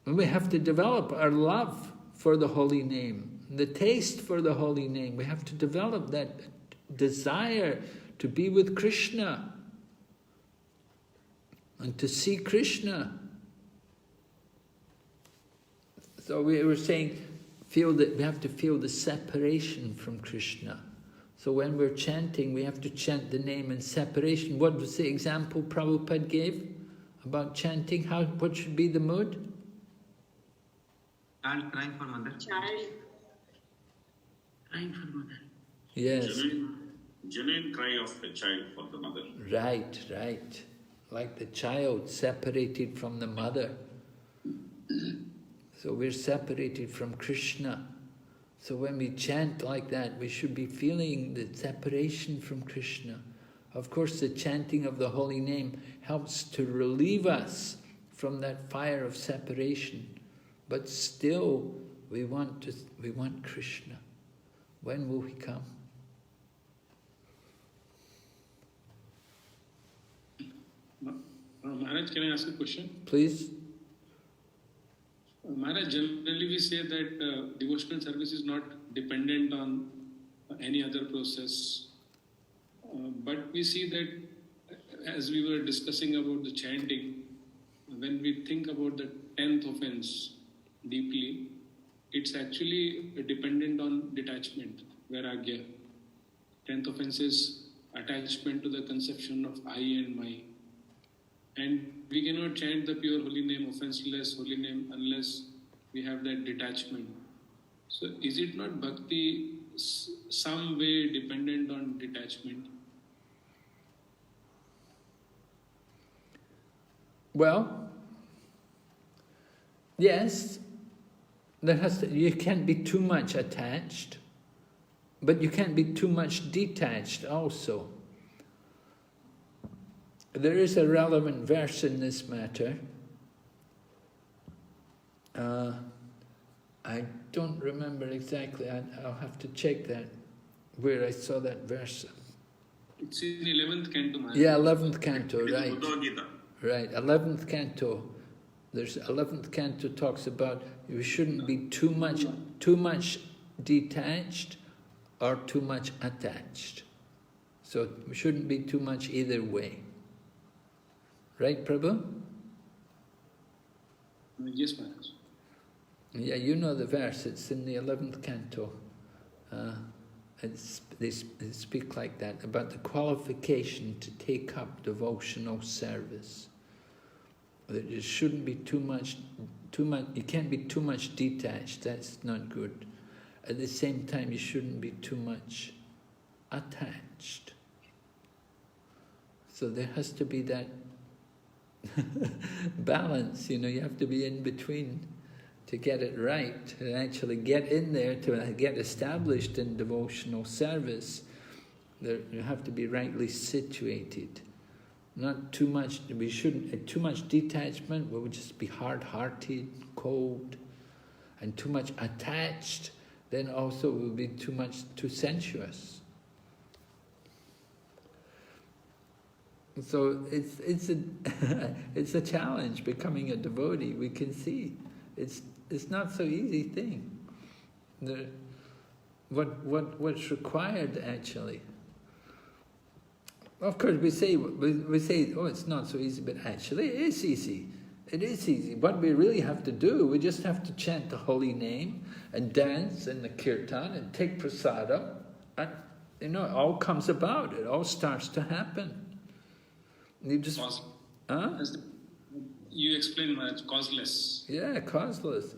And we have to develop our love for the holy name, the taste for the holy name. We have to develop that desire to be with Krishna and to see Krishna. So we were saying, we have to feel the separation from Krishna. So when we're chanting, we have to chant the name in separation. What was the example Prabhupada gave about chanting? What should be the mood? Child crying for mother. Child Crying for mother. Yes. Genuine cry of a child for the mother. Right. Like the child separated from the mother. So we're separated from Krishna. So when we chant like that, we should be feeling the separation from Krishna. Of course, the chanting of the holy name helps to relieve us from that fire of separation. But still, we want Krishna. When will he come? Maharaj, can I ask a question? Please. Maharaj, generally we say that devotional service is not dependent on any other process. But we see that as we were discussing about the chanting, when we think about the 10th offense deeply, it's actually dependent on detachment, vairagya. 10th offense is attachment to the conception of I and my. And we cannot chant the pure holy name, offenseless holy name, unless we have that detachment. So is it not bhakti some way dependent on detachment? Well, yes, you can't be too much attached, but you can't be too much detached also. There is a relevant verse in this matter. I don't remember exactly. I'll have to check that, where I saw that verse. It's in 11th canto, Maharaj. Yeah, 11th canto, right. Uddhava Gita. Right, 11th canto. There's 11th canto talks about you shouldn't be too much detached or too much attached. So we shouldn't be too much either way. Right, Prabhu? Yes, Maharaj. Yeah, you know the verse. It's in the 11th canto. They speak like that, about the qualification to take up devotional service. That it shouldn't be too much You can't be too much detached, that's not good. At the same time, you shouldn't be too much attached. So there has to be that balance, you have to be in between to get it right, and actually get in there, to get established in devotional service. You have to be rightly situated. Not too much, we shouldn't, too much detachment, we would just be hard-hearted, cold, and too much attached, then also will be too sensuous. So it's a challenge becoming a devotee. We can see it's not so easy thing. What's required actually. Of course, we say, oh, it's not so easy, but actually it is easy. It is easy. What we really have to do, we just have to chant the holy name and dance in the kirtan and take prasadam, and it all comes about. It all starts to happen. You just, You explain much causeless. Yeah, causeless.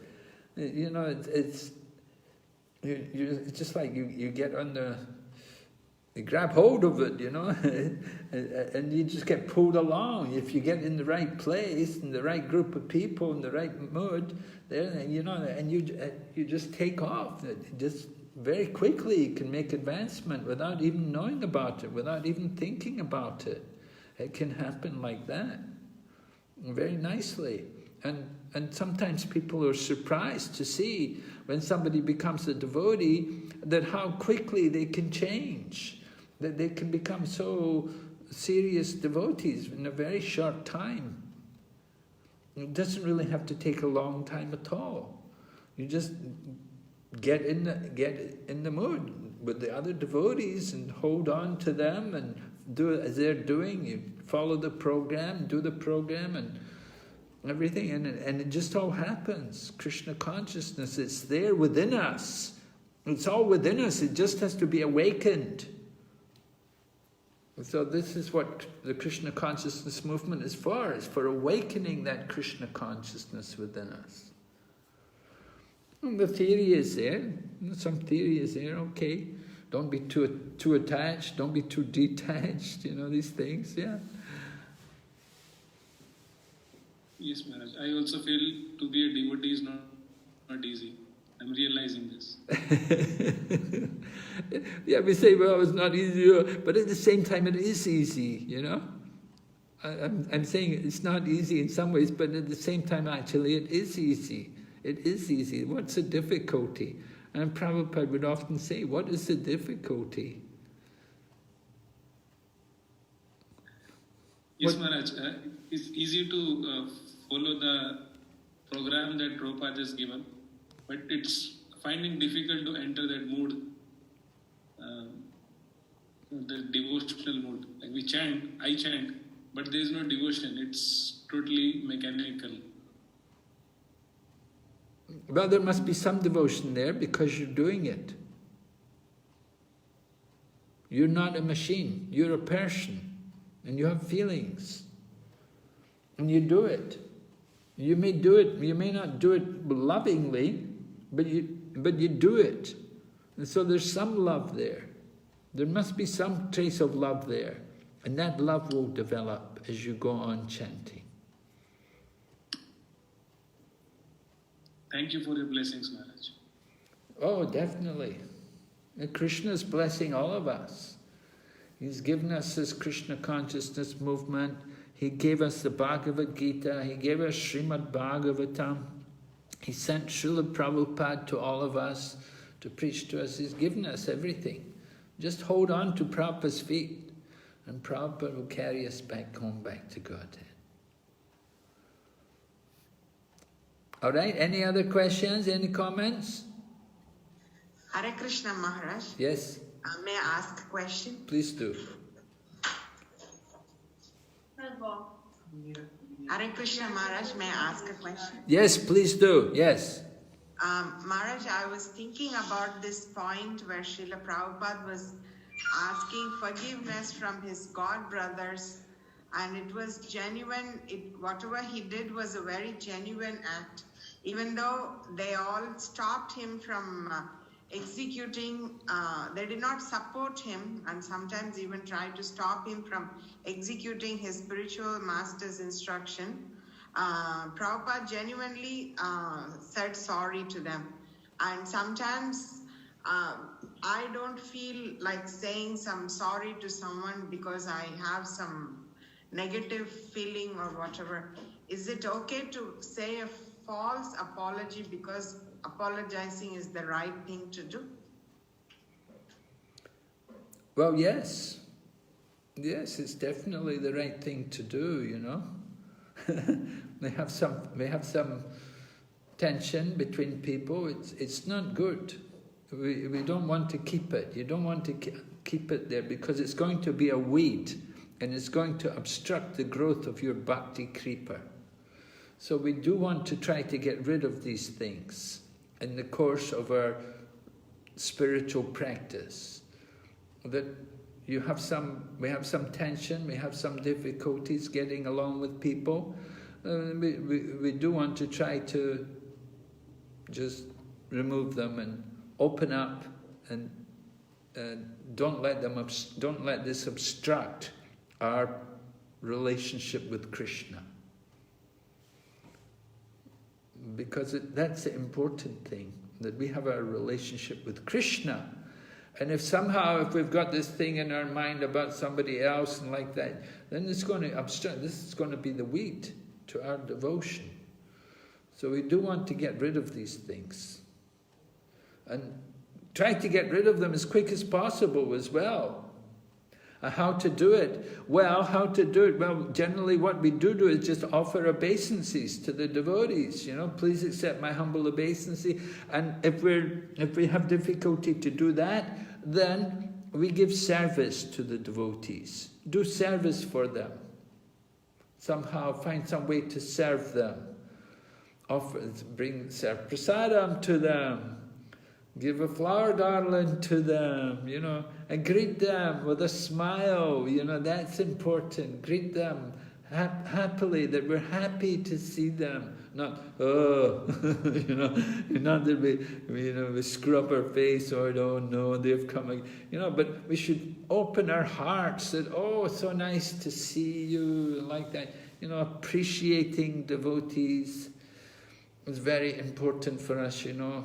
It's just like you get on you grab hold of it, and you just get pulled along. If you get in the right place, in the right group of people, in the right mood, then and you just take off. Just very quickly you can make advancement without even knowing about it, without even thinking about it. It can happen like that, very nicely. And sometimes people are surprised to see when somebody becomes a devotee that how quickly they can change, that they can become so serious devotees in a very short time. It doesn't really have to take a long time at all. You just get in the mood with the other devotees and hold on to them and do it as they're doing. You follow the program, do the program, and everything, and it just all happens. Krishna consciousness, it's there within us. It's all within us. It just has to be awakened. So this is what the Krishna consciousness movement is for. It's for awakening that Krishna consciousness within us. And the theory is there. Some theory is there. Okay, don't be too attached. Don't be too detached. These things. Yeah. Yes, Maharaj. I also feel to be a devotee is not easy. I'm realizing this. Yeah, we say, well, it's not easy, but at the same time, it is easy, I'm saying it's not easy in some ways, but at the same time, actually, it is easy. It is easy. What's the difficulty? And Prabhupada would often say, what is the difficulty? Yes, Maharaj. It's easy to follow the program that Prabhupada has given, but it's finding difficult to enter that mood, the devotional mood. Like I chant, but there is no devotion. It's totally mechanical. Well, there must be some devotion there because you're doing it. You're not a machine. You're a person, and you have feelings, and you do it. You may do it. You may not do it lovingly, but you do it. And so there's some love there. There must be some trace of love there, and that love will develop as you go on chanting. Thank you for your blessings, Maharaj. Oh, definitely. And Krishna is blessing all of us. He's given us this Krishna consciousness movement. He gave us the Bhagavad Gita. He gave us Srimad Bhagavatam. He sent Srila Prabhupada to all of us to preach to us. He's given us everything. Just hold on to Prabhupada's feet, and Prabhupada will carry us back home, back to Godhead. All right, any other questions, any comments? Hare Krishna Maharaj. Yes. May I ask a question? Please do. Hare Krishna Maharaj, may I ask a question? Yes, please do. Yes. Maharaj, I was thinking about this point where Srila Prabhupada was asking forgiveness from his god brothers and it was genuine. Whatever he did was a very genuine act, even though they all stopped him from executing. They did not support him, and sometimes even tried to stop him from executing his spiritual master's instruction. Prabhupada genuinely said sorry to them, and sometimes I don't feel like saying some sorry to someone because I have some negative feeling or whatever. Is it okay to say a false apology because apologizing is the right thing to do? Well, yes. Yes, it's definitely the right thing to do, you know. we have some tension between people. It's not good. We don't want to keep it. You don't want to keep it there because it's going to be a weed and it's going to obstruct the growth of your bhakti creeper. So we do want to try to get rid of these things in the course of our spiritual practice. That we have some tension, we have some difficulties getting along with people. We do want to try to just remove them and open up, and don't let this obstruct our relationship with Krishna. Because that's the important thing, that we have our relationship with Krishna. And if we've got this thing in our mind about somebody else and like that, then it's going to obstruct. This is going to be the weed to our devotion. So we do want to get rid of these things. And try to get rid of them as quick as possible as well. How to do it? Well, generally what we do is just offer obeisances to the devotees. You know, please accept my humble obeisance. And if we have difficulty to do that, then we give service to the devotees. Do service for them. Somehow find some way to serve them. Serve prasadam to them. Give a flower garland to them, you know, and greet them with a smile, you know, that's important. Greet them happily, that we're happy to see them. Not, you know, not that we scrub our face or, oh no, they've come again. You know, but we should open our hearts that, oh, so nice to see you, like that. You know, appreciating devotees is very important for us, you know.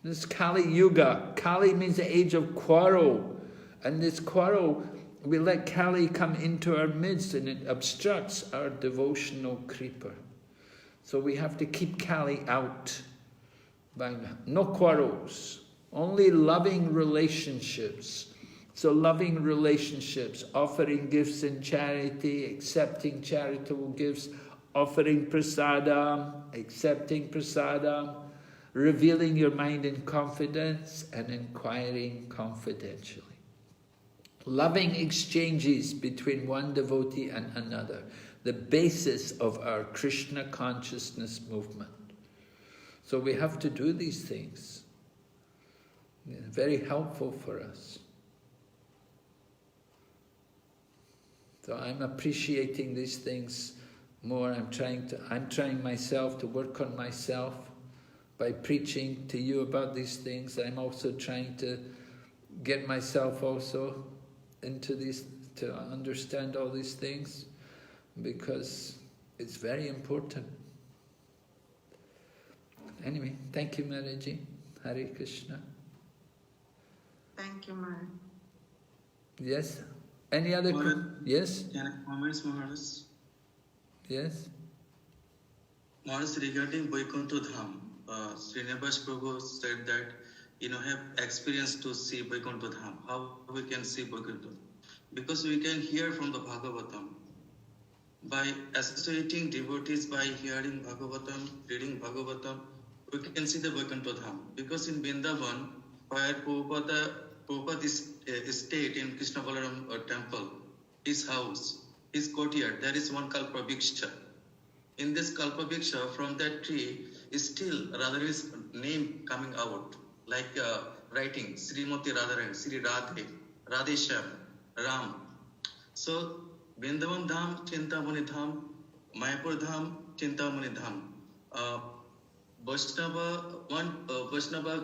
This Kali Yuga. Kali means the age of quarrel. And this quarrel, we let Kali come into our midst and it obstructs our devotional creeper. So we have to keep Kali out. By no quarrels. Only loving relationships. So loving relationships, offering gifts in charity, accepting charitable gifts, offering prasadam, accepting prasadam, revealing your mind in confidence and inquiring confidentially. Loving exchanges between one devotee and another, the basis of our Krishna consciousness movement. So we have to do these things. Very helpful for us. So I'm appreciating these things more. I'm trying myself to work on myself. By preaching to you about these things, I'm also trying to get myself also into these, to understand all these things, because it's very important. Anyway, thank you, Maharaji. Hare Krishna. Thank you, Maharaj. Yes? Any other? Yes? Can I comment, Maharaj? Yes? Maharaj, regarding Vaikuntha Dham, Srinivas Prabhu said that, have experience to see Vaikuntha Dham. How we can see Vaikuntha? Because we can hear from the Bhagavatam. By associating devotees, by hearing Bhagavatam, reading Bhagavatam, we can see the Vaikuntha Dham. Because in Vrindavan, where Prabhupada stayed in Krishna Balaram temple, his house, his courtyard, there is one Kalpavriksha. In this Kalpavriksha, from that tree, is still Radharani's name coming out, like writing Srimati Radharani, Sri Radhe, Radhesham, Ram. So Vrindavan Dham, Chintamani Dham, Mayapur Dham, Chintamani Dham. Vaishnava,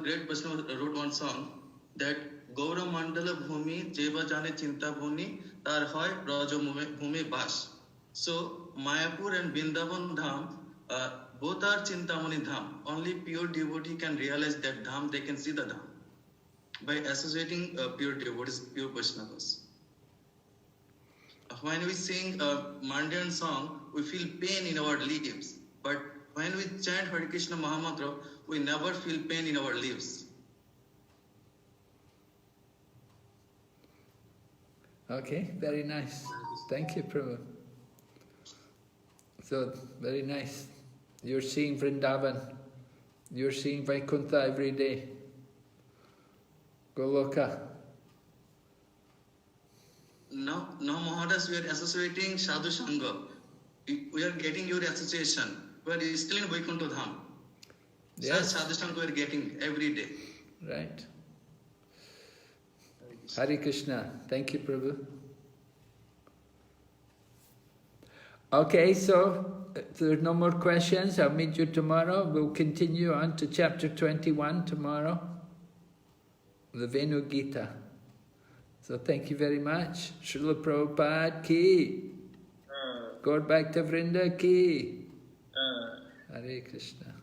great Vaishnava wrote one song that Gaura Mandala Bhumi, Jeva Jane Chinta Bhuni, Tar Hoy, Raja Bhumi Bash. So, Mayapur and Vrindavan Dham, both are Chintamani Dham. Only pure devotee can realize that Dham, they can see the Dham by associating pure devotees, pure Vaishnavas. When we sing a Mandarin song, we feel pain in our lives. But when we chant Hare Krishna Mahamantra, we never feel pain in our lives. Okay, very nice. Thank you, Prabhu. So, very nice. You're seeing Vrindavan. You're seeing Vaikuntha every day. Goloka. Now Maharaj, we are associating Sadhu Sangha. We are getting your association. We are still in Vaikuntha Dham. Yes. Sadhu Sangha we are getting every day. Right. Hare Krishna. Thank you, Prabhu. Okay, so if there are no more questions, I'll meet you tomorrow. We'll continue on to chapter 21 tomorrow, the Venu Gita. So thank you very much. Srila Prabhupada ki. Gaur Bhakta Vrinda ki. Hare Krishna.